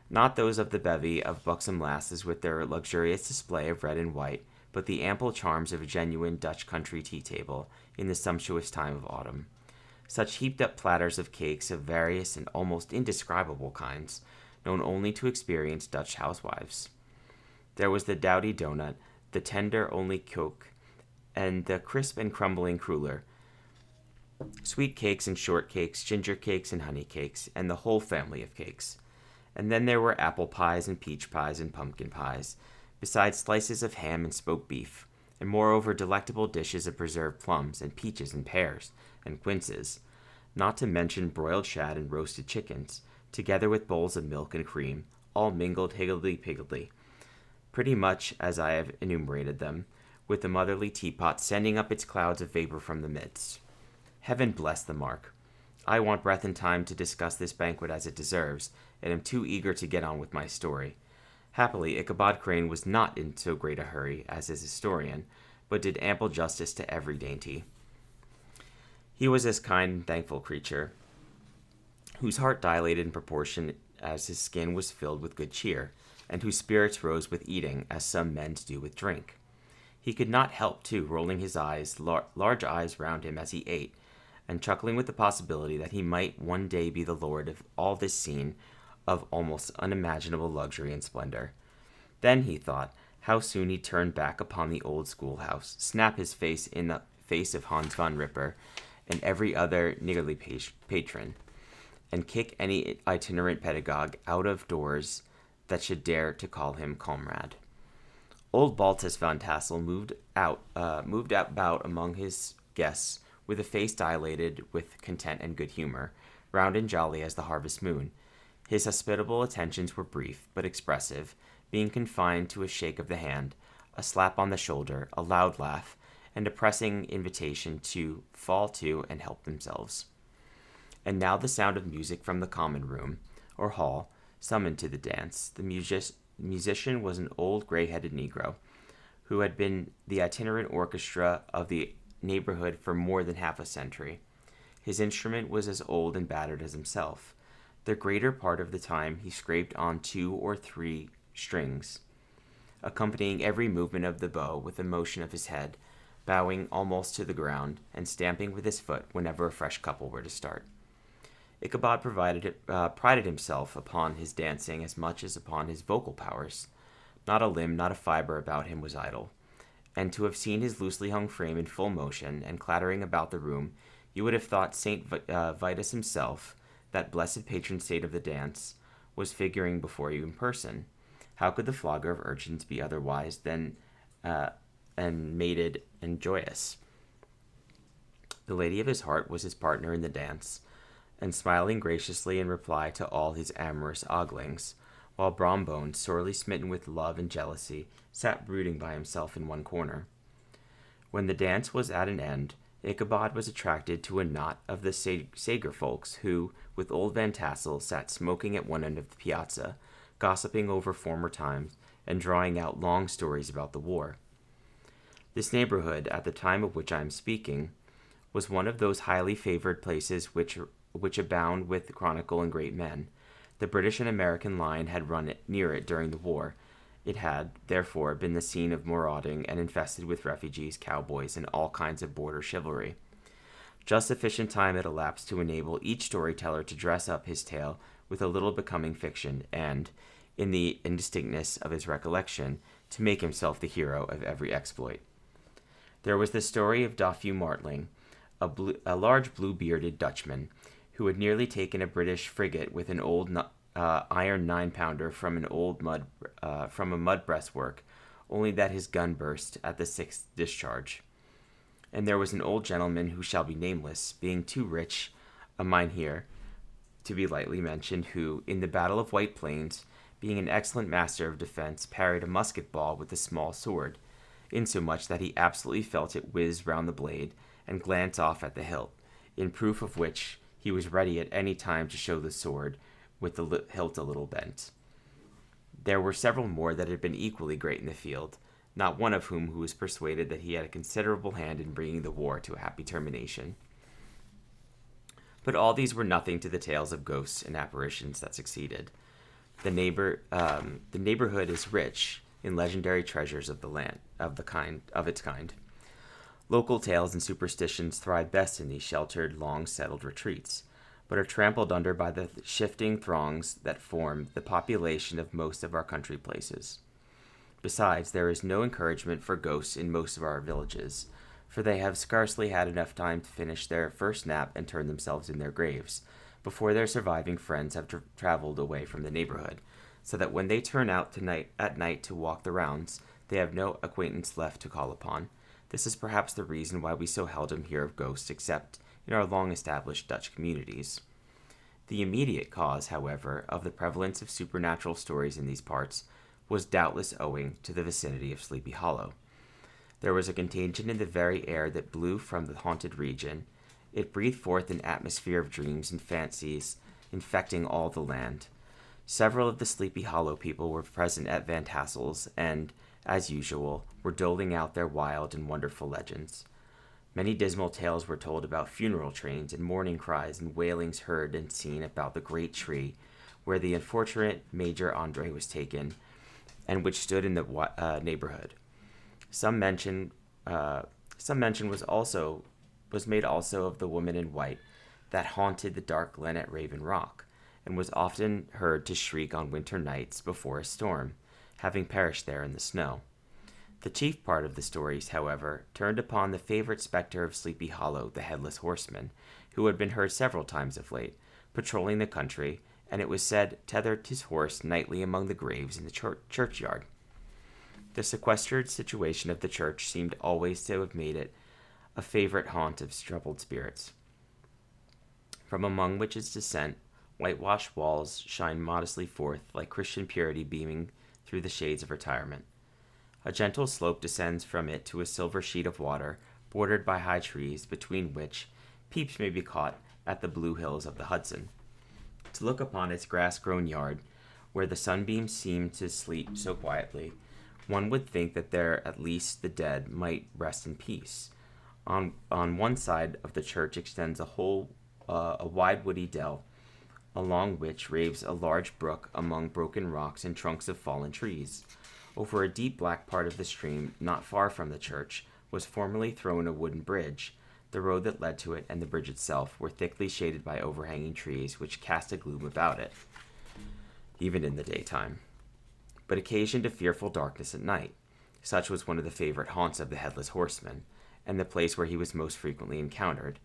Not those of the bevy of buxom lasses with their luxurious display of red and white, but the ample charms of a genuine Dutch country tea-table in the sumptuous time of autumn. Such heaped-up platters of cakes of various and almost indescribable kinds, known only to experienced Dutch housewives. There was the dowdy donut, the tender only koek, and the crisp and crumbling cruller, sweet cakes and short cakes, ginger cakes and honey cakes, and the whole family of cakes. And then there were apple pies and peach pies and pumpkin pies, besides slices of ham and smoked beef, and moreover delectable dishes of preserved plums and peaches and pears and quinces, not to mention broiled shad and roasted chickens, together with bowls of milk and cream, all mingled higgledy-piggledy, pretty much as I have enumerated them, with the motherly teapot sending up its clouds of vapor from the midst. Heaven bless the mark. I want breath and time to discuss this banquet as it deserves, and am too eager to get on with my story. Happily, Ichabod Crane was not in so great a hurry as his historian, but did ample justice to every dainty. He was as kind and thankful creature, whose heart dilated in proportion as his skin was filled with good cheer, and whose spirits rose with eating, as some men's do with drink. He could not help, too, rolling his large eyes round him as he ate, and chuckling with the possibility that he might one day be the lord of all this scene of almost unimaginable luxury and splendor. Then, he thought, how soon he'd turn back upon the old schoolhouse, snap his face in the face of Hans von Ripper and every other niggardly patron, and kick any itinerant pedagogue out of doors that should dare to call him comrade. Old Baltus Van Tassel moved about among his guests with a face dilated with content and good humor, round and jolly as the harvest moon. His hospitable attentions were brief, but expressive, being confined to a shake of the hand, a slap on the shoulder, a loud laugh, and a pressing invitation to fall to and help themselves. And now the sound of music from the common room, or hall, summoned to the dance. The musician was an old gray-headed Negro, who had been the itinerant orchestra of the neighborhood for more than half a century. His instrument was as old and battered as himself. The greater part of the time he scraped on 2 or 3 strings, accompanying every movement of the bow with a motion of his head, bowing almost to the ground, and stamping with his foot whenever a fresh couple were to start. Ichabod prided himself upon his dancing as much as upon his vocal powers. Not a limb, not a fiber about him was idle, and to have seen his loosely hung frame in full motion and clattering about the room, you would have thought Saint Vitus himself, that blessed patron saint of the dance, was figuring before you in person. How could the flogger of urchins be otherwise than mated and joyous? The lady of his heart was his partner in the dance, and smiling graciously in reply to all his amorous oglings, while Brombone, sorely smitten with love and jealousy, sat brooding by himself in one corner. When the dance was at an end, Ichabod was attracted to a knot of the Sager folks who, with old Van Tassel, sat smoking at one end of the piazza, gossiping over former times, and drawing out long stories about the war. This neighborhood, at the time of which I am speaking, was one of those highly favored places which abound with chronicle and great men. The British and American line had run near it during the war. It had, therefore, been the scene of marauding and infested with refugees, cowboys, and all kinds of border chivalry. Just sufficient time had elapsed to enable each storyteller to dress up his tale with a little becoming fiction, and, in the indistinctness of his recollection, to make himself the hero of every exploit. There was the story of Dofue Martling, a large blue-bearded Dutchman, who had nearly taken a British frigate with an old iron 9-pounder from a mud breastwork, only that his gun burst at the 6th discharge. And there was an old gentleman who shall be nameless, being too rich a mynheer to be lightly mentioned, who, in the Battle of White Plains, being an excellent master of defense, parried a musket ball with a small sword, insomuch that he absolutely felt it whiz round the blade and glance off at the hilt, in proof of which He was ready at any time to show the sword, with the hilt a little bent. There were several more that had been equally great in the field, not one of whom who was persuaded that he had a considerable hand in bringing the war to a happy termination. But all these were nothing to the tales of ghosts and apparitions that succeeded. The neighborhood is rich in legendary treasures of the land of its kind. Local tales and superstitions thrive best in these sheltered, long-settled retreats, but are trampled under by the shifting throngs that form the population of most of our country places. Besides, there is no encouragement for ghosts in most of our villages, for they have scarcely had enough time to finish their first nap and turn themselves in their graves, before their surviving friends have traveled away from the neighborhood, so that when they turn out at night to walk the rounds, they have no acquaintance left to call upon. This is perhaps the reason why we so seldom hear of ghosts except in our long-established Dutch communities. The immediate cause, however, of the prevalence of supernatural stories in these parts was doubtless owing to the vicinity of Sleepy Hollow. There was a contagion in the very air that blew from the haunted region. It breathed forth an atmosphere of dreams and fancies, infecting all the land. Several of the Sleepy Hollow people were present at Van Tassel's and, as usual, were doling out their wild and wonderful legends. Many dismal tales were told about funeral trains and mourning cries and wailings heard and seen about the great tree where the unfortunate Major Andre was taken, and which stood in the neighborhood. Some mention was made also of the woman in white that haunted the dark glen at Raven Rock, and was often heard to shriek on winter nights before a storm, having perished there in the snow. The chief part of the stories, however, turned upon the favorite specter of Sleepy Hollow, the Headless Horseman, who had been heard several times of late, patrolling the country, and it was said tethered his horse nightly among the graves in the churchyard. The sequestered situation of the church seemed always to have made it a favorite haunt of troubled spirits, from among which its descent, whitewashed walls shine modestly forth like Christian purity beaming through the shades of retirement. A gentle slope descends from it to a silver sheet of water, bordered by high trees, between which peeps may be caught at the blue hills of the Hudson. To look upon its grass-grown yard, where the sunbeams seem to sleep so quietly, one would think that there at least the dead might rest in peace. On one side of the church extends a wide woody dell, along which raves a large brook among broken rocks and trunks of fallen trees. Over a deep black part of the stream, not far from the church, was formerly thrown a wooden bridge. The road that led to it and the bridge itself were thickly shaded by overhanging trees, which cast a gloom about it, even in the daytime, but occasioned a fearful darkness at night. Such was one of the favorite haunts of the Headless Horseman, and the place where he was most frequently encountered.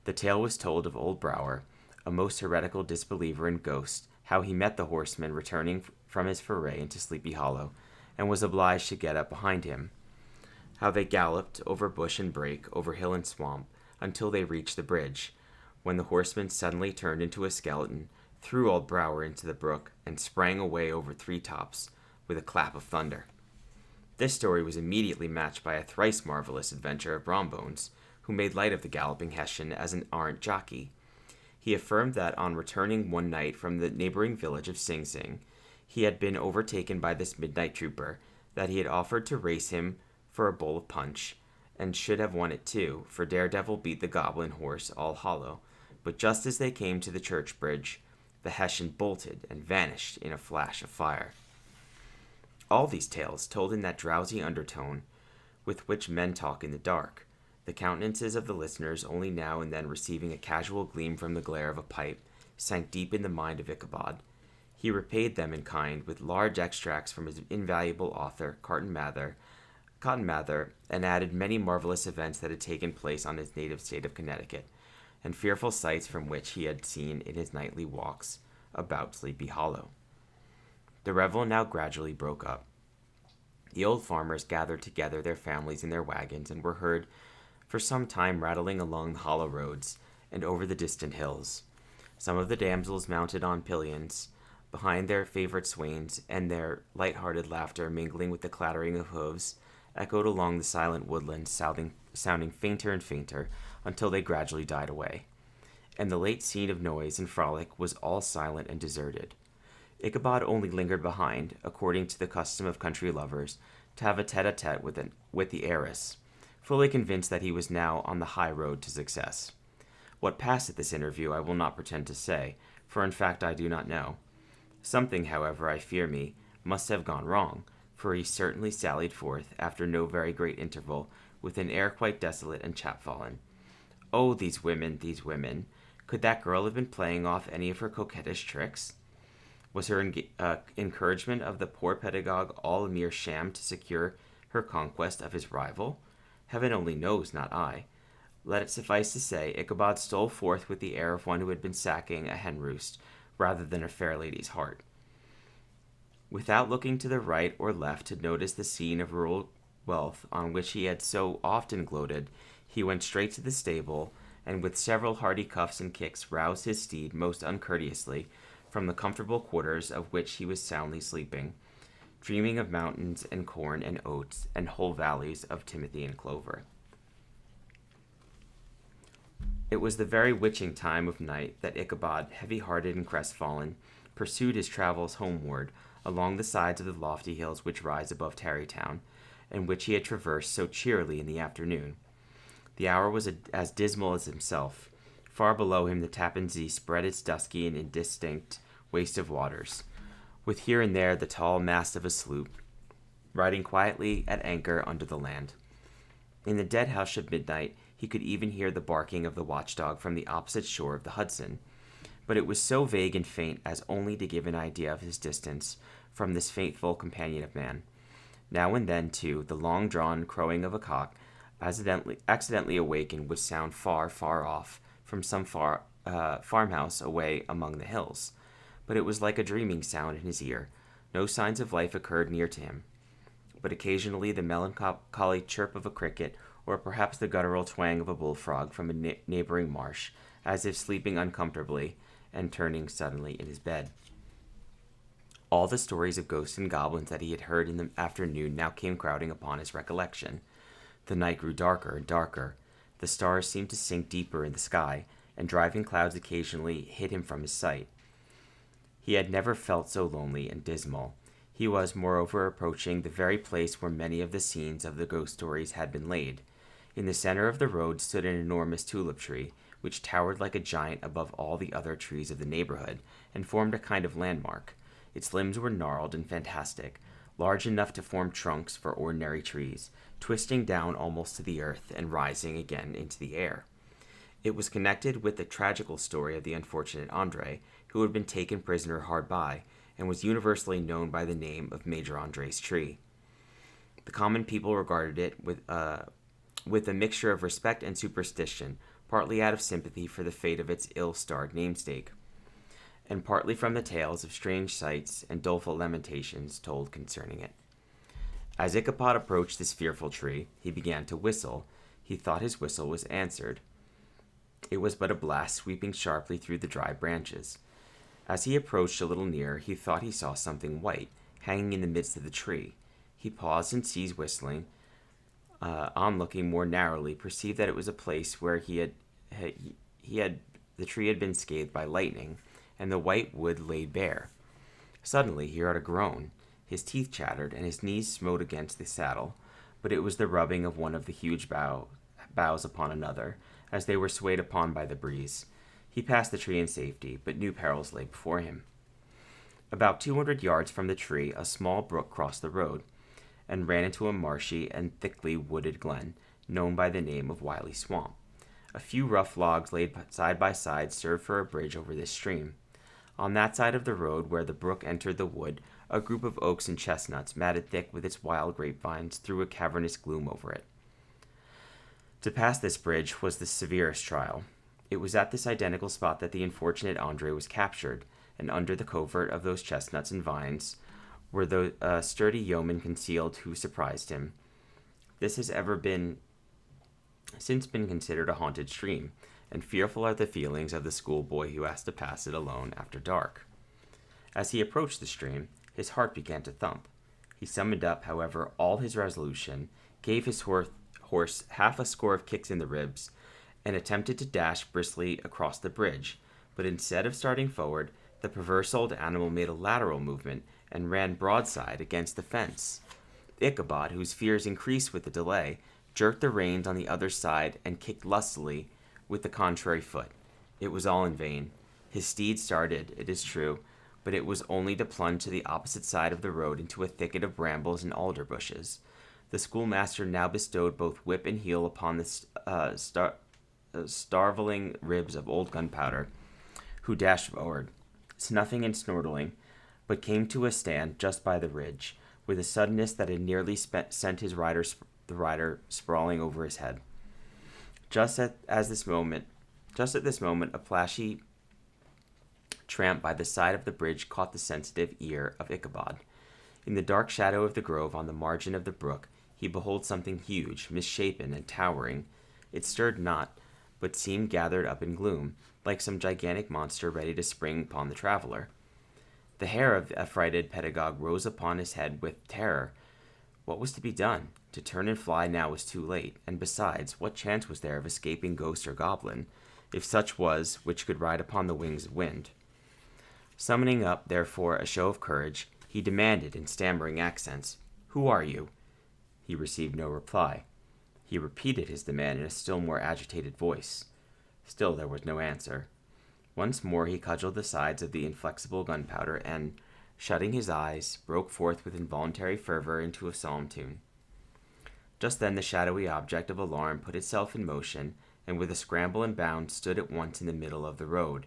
The tale was told of old Brower, a most heretical disbeliever in ghosts, how he met the horseman returning from his foray into Sleepy Hollow, and was obliged to get up behind him. How they galloped over bush and brake, over hill and swamp, until they reached the bridge, when the horseman suddenly turned into a skeleton, threw old Brower into the brook, and sprang away over 3 tops with a clap of thunder. This story was immediately matched by a thrice marvelous adventure of Brombones, who made light of the galloping Hessian as an arrant jockey. He affirmed that on returning one night from the neighboring village of Sing Sing, he had been overtaken by this midnight trooper, that he had offered to race him for a bowl of punch, and should have won it too, for Daredevil beat the goblin horse All Hollow. But just as they came to the church bridge, the Hessian bolted and vanished in a flash of fire. All these tales told in that drowsy undertone with which men talk in the dark, the countenances of the listeners only now and then receiving a casual gleam from the glare of a pipe, sank deep in the mind of Ichabod. He repaid them in kind with large extracts from his invaluable author, Cotton Mather, and added many marvelous events that had taken place on his native state of Connecticut, and fearful sights from which he had seen in his nightly walks about Sleepy Hollow. The revel now gradually broke up. The old farmers gathered together their families in their wagons, and were heard for some time rattling along the hollow roads and over the distant hills. Some of the damsels mounted on pillions behind their favorite swains, and their light-hearted laughter, mingling with the clattering of hoofs, echoed along the silent woodlands, sounding fainter and fainter, until they gradually died away. and the late scene of noise and frolic was all silent and deserted. Ichabod only lingered behind, according to the custom of country lovers, to have a tete-a-tete with the heiress, fully convinced that he was now on the high road to success. What passed at this interview I will not pretend to say, for in fact I do not know. Something, however, I fear me, must have gone wrong, for he certainly sallied forth, after no very great interval, with an air quite desolate and chapfallen. Oh, these women, these women! Could that girl have been playing off any of her coquettish tricks? Was her encouragement of the poor pedagogue all a mere sham to secure her conquest of his rival? Heaven only knows, not I. Let it suffice to say, Ichabod stole forth with the air of one who had been sacking a hen roost, rather than a fair lady's heart. Without looking to the right or left to notice the scene of rural wealth on which he had so often gloated, he went straight to the stable, and with several hearty cuffs and kicks roused his steed most uncourteously from the comfortable quarters of which he was soundly sleeping, dreaming of mountains and corn and oats and whole valleys of timothy and clover. It was the very witching time of night that Ichabod, heavy-hearted and crestfallen, pursued his travels homeward along the sides of the lofty hills which rise above Tarrytown, and which he had traversed so cheerily in the afternoon. The hour was as dismal as himself. Far below him the Tappan Zee spread its dusky and indistinct waste of waters, with here and there the tall mast of a sloop, riding quietly at anchor under the land. In the dead hush of midnight he could even hear the barking of the watchdog from the opposite shore of the Hudson, but it was so vague and faint as only to give an idea of his distance from this faithful companion of man. Now and then, too, the long-drawn crowing of a cock, accidentally awakened, would sound far, far off, from some farmhouse away among the hills. But it was like a dreaming sound in his ear. No signs of life occurred near to him, but occasionally the melancholy chirp of a cricket, or perhaps the guttural twang of a bullfrog from a neighboring marsh, as if sleeping uncomfortably and turning suddenly in his bed. All the stories of ghosts and goblins that he had heard in the afternoon now came crowding upon his recollection. The night grew darker and darker. The stars seemed to sink deeper in the sky, and driving clouds occasionally hid him from his sight. He had never felt so lonely and dismal. He was, moreover, approaching the very place where many of the scenes of the ghost stories had been laid. In the center of the road stood an enormous tulip tree, which towered like a giant above all the other trees of the neighborhood, and formed a kind of landmark. Its limbs were gnarled and fantastic, large enough to form trunks for ordinary trees, twisting down almost to the earth and rising again into the air. It was connected with the tragical story of the unfortunate Andre, who had been taken prisoner hard by, and was universally known by the name of Major Andre's tree. The common people regarded it with a mixture of respect and superstition, partly out of sympathy for the fate of its ill-starred namesake, and partly from the tales of strange sights and doleful lamentations told concerning it. As Ichabod approached this fearful tree, he began to whistle. He thought his whistle was answered. It was but a blast sweeping sharply through the dry branches. As he approached a little nearer, he thought he saw something white hanging in the midst of the tree. He paused and ceased whistling. On looking more narrowly, perceived that it was a place where the tree had been scathed by lightning, and the white wood laid bare. Suddenly he heard a groan. His teeth chattered, and his knees smote against the saddle, but it was the rubbing of one of the huge boughs upon another, as they were swayed upon by the breeze. He passed the tree in safety, but new perils lay before him. About 200 yards from the tree, a small brook crossed the road, and ran into a marshy and thickly wooded glen, known by the name of Wiley Swamp. A few rough logs laid side by side served for a bridge over this stream. On that side of the road where the brook entered the wood, a group of oaks and chestnuts, matted thick with its wild grapevines, threw a cavernous gloom over it. To pass this bridge was the severest trial. It was at this identical spot that the unfortunate Andre was captured, and under the covert of those chestnuts and vines were the sturdy yeomen concealed who surprised him. This has since been considered a haunted stream, and fearful are the feelings of the schoolboy who has to pass it alone after dark. As he approached the stream, his heart began to thump. He summoned up, however, all his resolution, gave his horse half a score of kicks in the ribs, and attempted to dash briskly across the bridge, but instead of starting forward, the perverse old animal made a lateral movement and ran broadside against the fence. Ichabod, whose fears increased with the delay, jerked the reins on the other side and kicked lustily with the contrary foot. It was all in vain. His steed started, it is true, but it was only to plunge to the opposite side of the road into a thicket of brambles and alder bushes. The schoolmaster now bestowed both whip and heel upon the starveling ribs of old Gunpowder, who dashed forward, snuffing and snortling, but came to a stand just by the ridge, with a suddenness that had nearly sent the rider sprawling over his head. Just at this moment, a plashy tramp by the side of the bridge caught the sensitive ear of Ichabod. In the dark shadow of the grove on the margin of the brook, he beheld something huge, misshapen, and towering. It stirred not, but seemed gathered up in gloom, like some gigantic monster ready to spring upon the traveler. The hair of the affrighted pedagogue rose upon his head with terror. What was to be done? To turn and fly now was too late, and besides, what chance was there of escaping ghost or goblin, if such was which could ride upon the wings of wind? Summoning up, therefore, a show of courage, he demanded in stammering accents, "Who are you?" He received no reply. He repeated his demand in a still more agitated voice. Still there was no answer. Once more he cudgeled the sides of the inflexible Gunpowder, and, shutting his eyes, broke forth with involuntary fervor into a psalm tune. Just then the shadowy object of alarm put itself in motion, and with a scramble and bound stood at once in the middle of the road.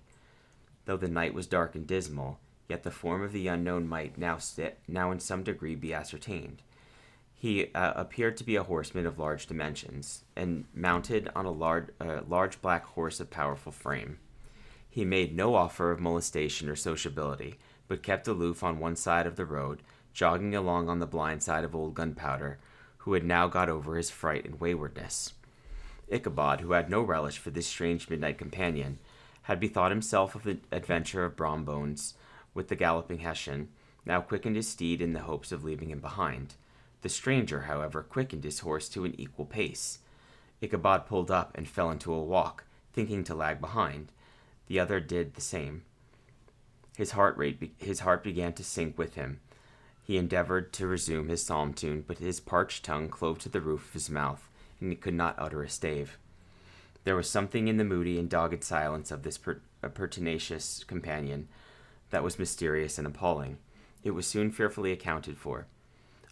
Though the night was dark and dismal, yet the form of the unknown might now in some degree be ascertained. He appeared to be a horseman of large dimensions, and mounted on a large black horse of powerful frame. He made no offer of molestation or sociability, but kept aloof on one side of the road, jogging along on the blind side of old Gunpowder, who had now got over his fright and waywardness. Ichabod, who had no relish for this strange midnight companion, had bethought himself of the adventure of Brombones with the galloping Hessian, now quickened his steed in the hopes of leaving him behind. The stranger, however, quickened his horse to an equal pace. Ichabod pulled up and fell into a walk, thinking to lag behind. The other did the same. His heart began to sink with him. He endeavored to resume his psalm tune, but his parched tongue clove to the roof of his mouth, and he could not utter a stave. There was something in the moody and dogged silence of this pertinacious companion that was mysterious and appalling. It was soon fearfully accounted for.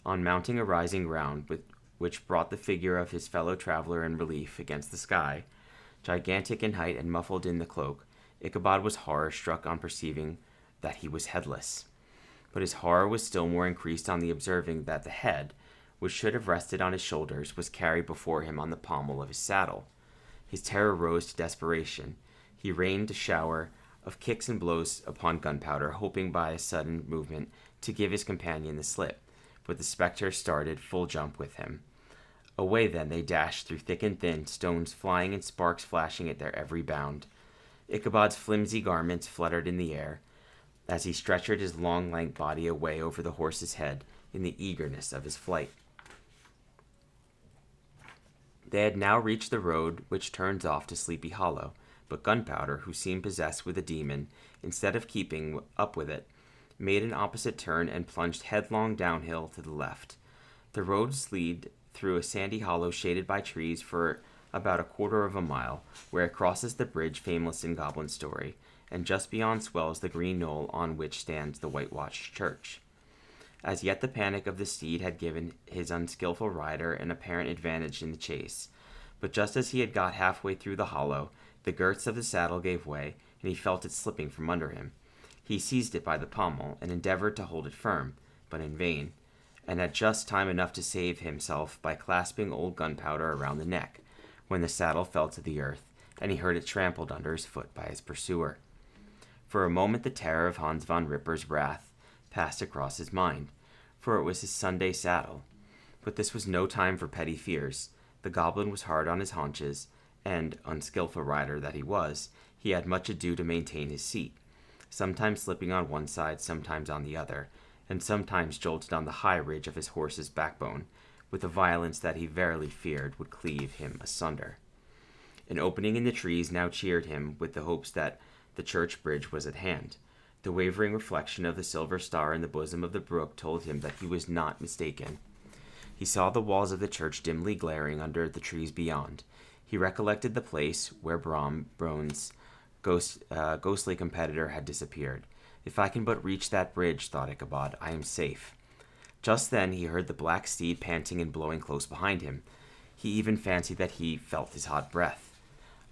On mounting a rising ground, which brought the figure of his fellow traveler in relief against the sky, gigantic in height and muffled in the cloak, Ichabod was horror-struck on perceiving that he was headless. But his horror was still more increased on the observing that the head, which should have rested on his shoulders, was carried before him on the pommel of his saddle. His terror rose to desperation. He rained a shower of kicks and blows upon Gunpowder, hoping by a sudden movement to give his companion the slip, but the spectre started full jump with him. Away then they dashed through thick and thin, stones flying and sparks flashing at their every bound. Ichabod's flimsy garments fluttered in the air, as he stretched his long, lank body away over the horse's head in the eagerness of his flight. They had now reached the road which turns off to Sleepy Hollow, but Gunpowder, who seemed possessed with a demon, instead of keeping up with it, made an opposite turn and plunged headlong downhill to the left. The roads lead through a sandy hollow shaded by trees for about a quarter of a mile, where it crosses the bridge famous in goblin story, and just beyond swells the green knoll on which stands the whitewashed church. As yet the panic of the steed had given his unskilful rider an apparent advantage in the chase, but just as he had got halfway through the hollow, the girths of the saddle gave way, and he felt it slipping from under him. He seized it by the pommel, and endeavored to hold it firm, but in vain, and had just time enough to save himself by clasping old Gunpowder around the neck, when the saddle fell to the earth, and he heard it trampled under his foot by his pursuer. For a moment the terror of Hans von Ripper's wrath passed across his mind, for it was his Sunday saddle. But this was no time for petty fears. The goblin was hard on his haunches, and, unskilful rider that he was, he had much ado to maintain his seat, sometimes slipping on one side, sometimes on the other, and sometimes jolted on the high ridge of his horse's backbone, with a violence that he verily feared would cleave him asunder. An opening in the trees now cheered him with the hopes that the church bridge was at hand. The wavering reflection of the silver star in the bosom of the brook told him that he was not mistaken. He saw the walls of the church dimly glaring under the trees beyond. He recollected the place where Brone's ghostly competitor had disappeared. If I can but reach that bridge, thought Ichabod, I am safe. Just then he heard the black steed panting and blowing close behind him. He even fancied that he felt his hot breath.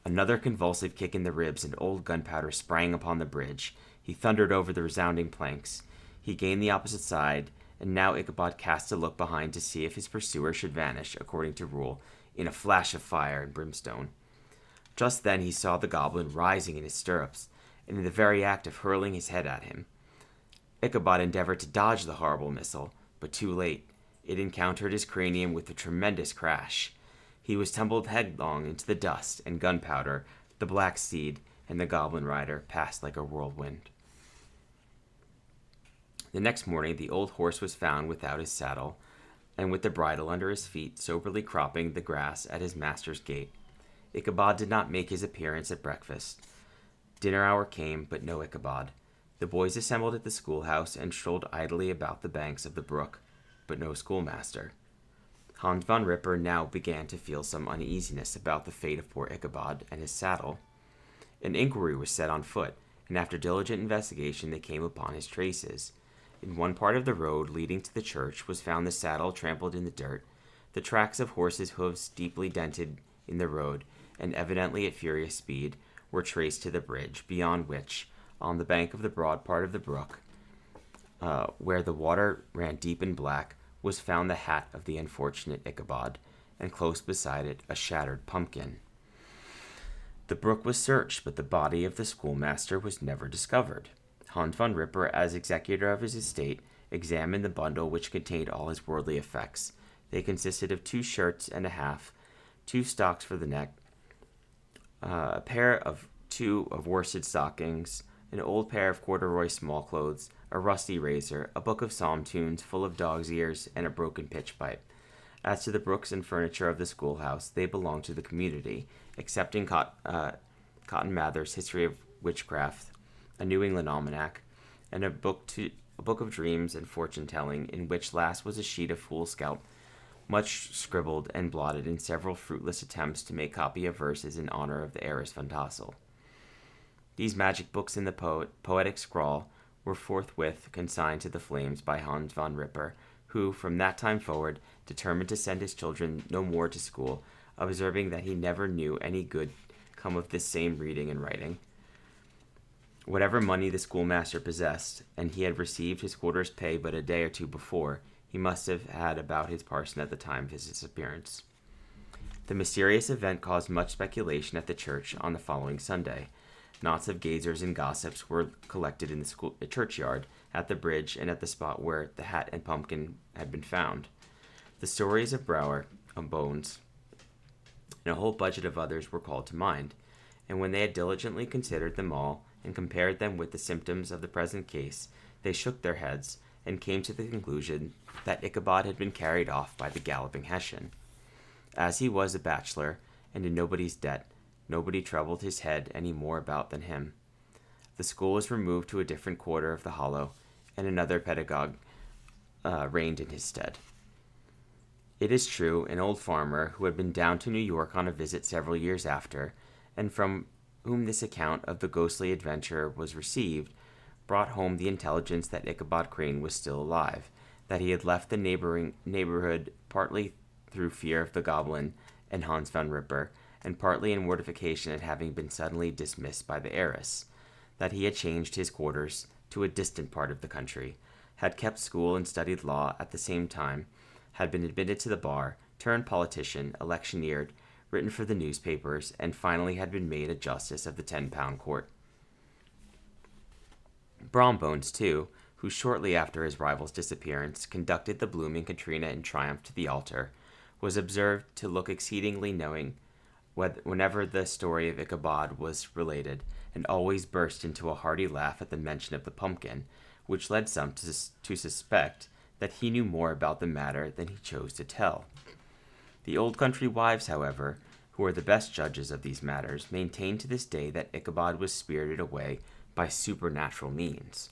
Another convulsive kick in the ribs, and old Gunpowder sprang upon the bridge. He thundered over the resounding planks. He gained the opposite side, and now Ichabod cast a look behind to see if his pursuer should vanish, according to rule, in a flash of fire and brimstone. Just then he saw the goblin rising in his stirrups, and in the very act of hurling his head at him. Ichabod endeavored to dodge the horrible missile, but too late. It encountered his cranium with a tremendous crash. He was tumbled headlong into the dust, and Gunpowder, the black steed, and the goblin rider passed like a whirlwind. The next morning the old horse was found without his saddle, and with the bridle under his feet, soberly cropping the grass at his master's gate. Ichabod did not make his appearance at breakfast. Dinner hour came, but no Ichabod. The boys assembled at the schoolhouse and strolled idly about the banks of the brook, but no schoolmaster. Hans von Ripper now began to feel some uneasiness about the fate of poor Ichabod and his saddle. An inquiry was set on foot, and after diligent investigation they came upon his traces. In one part of the road leading to the church was found the saddle trampled in the dirt, the tracks of horses' hoofs deeply dented in the road, and evidently at furious speed, were traced to the bridge, beyond which, on the bank of the broad part of the brook, where the water ran deep and black, was found the hat of the unfortunate Ichabod, and close beside it a shattered pumpkin. The brook was searched, but the body of the schoolmaster was never discovered. Hans von Ripper, as executor of his estate, examined the bundle which contained all his worldly effects. They consisted of 2 shirts and a half, 2 stocks for the neck, a pair of 2 of worsted stockings, an old pair of corduroy small clothes, a rusty razor, a book of psalm tunes full of dog's ears, and a broken pitch pipe. As to the books and furniture of the schoolhouse, they belonged to the community, excepting Cotton Mather's History of Witchcraft, a New England almanac, and a book of dreams and fortune-telling, in which last was a sheet of foolscap, much scribbled and blotted in several fruitless attempts to make copy of verses in honor of the heiress von Tassel. These magic books in the poetic scrawl were forthwith consigned to the flames by Hans von Ripper, who, from that time forward, determined to send his children no more to school, observing that he never knew any good come of this same reading and writing. Whatever money the schoolmaster possessed, and he had received his quarter's pay but a day or 2 before, he must have had about his parson at the time of his disappearance. The mysterious event caused much speculation at the church on the following Sunday. Knots of gazers and gossips were collected in the churchyard, at the bridge, and at the spot where the hat and pumpkin had been found. The stories of Brower, of Bones, and a whole budget of others were called to mind, and when they had diligently considered them all, and compared them with the symptoms of the present case, they shook their heads, and came to the conclusion that Ichabod had been carried off by the galloping Hessian. As he was a bachelor, and in nobody's debt, nobody troubled his head any more about than him. The school was removed to a different quarter of the hollow, and another pedagogue reigned in his stead. It is true, an old farmer, who had been down to New York on a visit several years after, and from whom this account of the ghostly adventure was received, brought home the intelligence that Ichabod Crane was still alive, that he had left the neighborhood partly through fear of the goblin and Hans von Ripper, and partly in mortification at having been suddenly dismissed by the heiress, that he had changed his quarters to a distant part of the country, had kept school and studied law at the same time, had been admitted to the bar, turned politician, electioneered, written for the newspapers, and finally had been made a justice of the 10-pound court. Brombones, too, who shortly after his rival's disappearance conducted the blooming Katrina in triumph to the altar, was observed to look exceedingly knowing whenever the story of Ichabod was related, and always burst into a hearty laugh at the mention of the pumpkin, which led some to suspect that he knew more about the matter than he chose to tell. The old country wives, however, who are the best judges of these matters, maintain to this day that Ichabod was spirited away by supernatural means,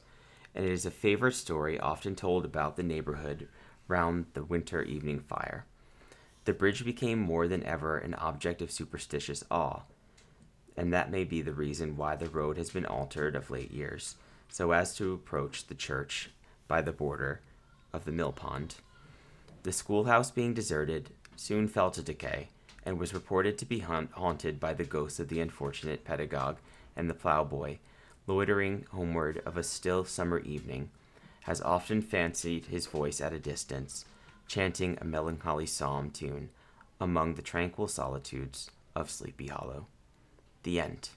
and it is a favorite story often told about the neighborhood round the winter evening fire. The bridge became more than ever an object of superstitious awe, and that may be the reason why the road has been altered of late years, so as to approach the church by the border of the mill pond. The schoolhouse, being deserted, soon fell to decay, and was reported to be haunted by the ghosts of the unfortunate pedagogue, and the ploughboy, loitering homeward of a still summer evening, has often fancied his voice at a distance, chanting a melancholy psalm tune among the tranquil solitudes of Sleepy Hollow. The end.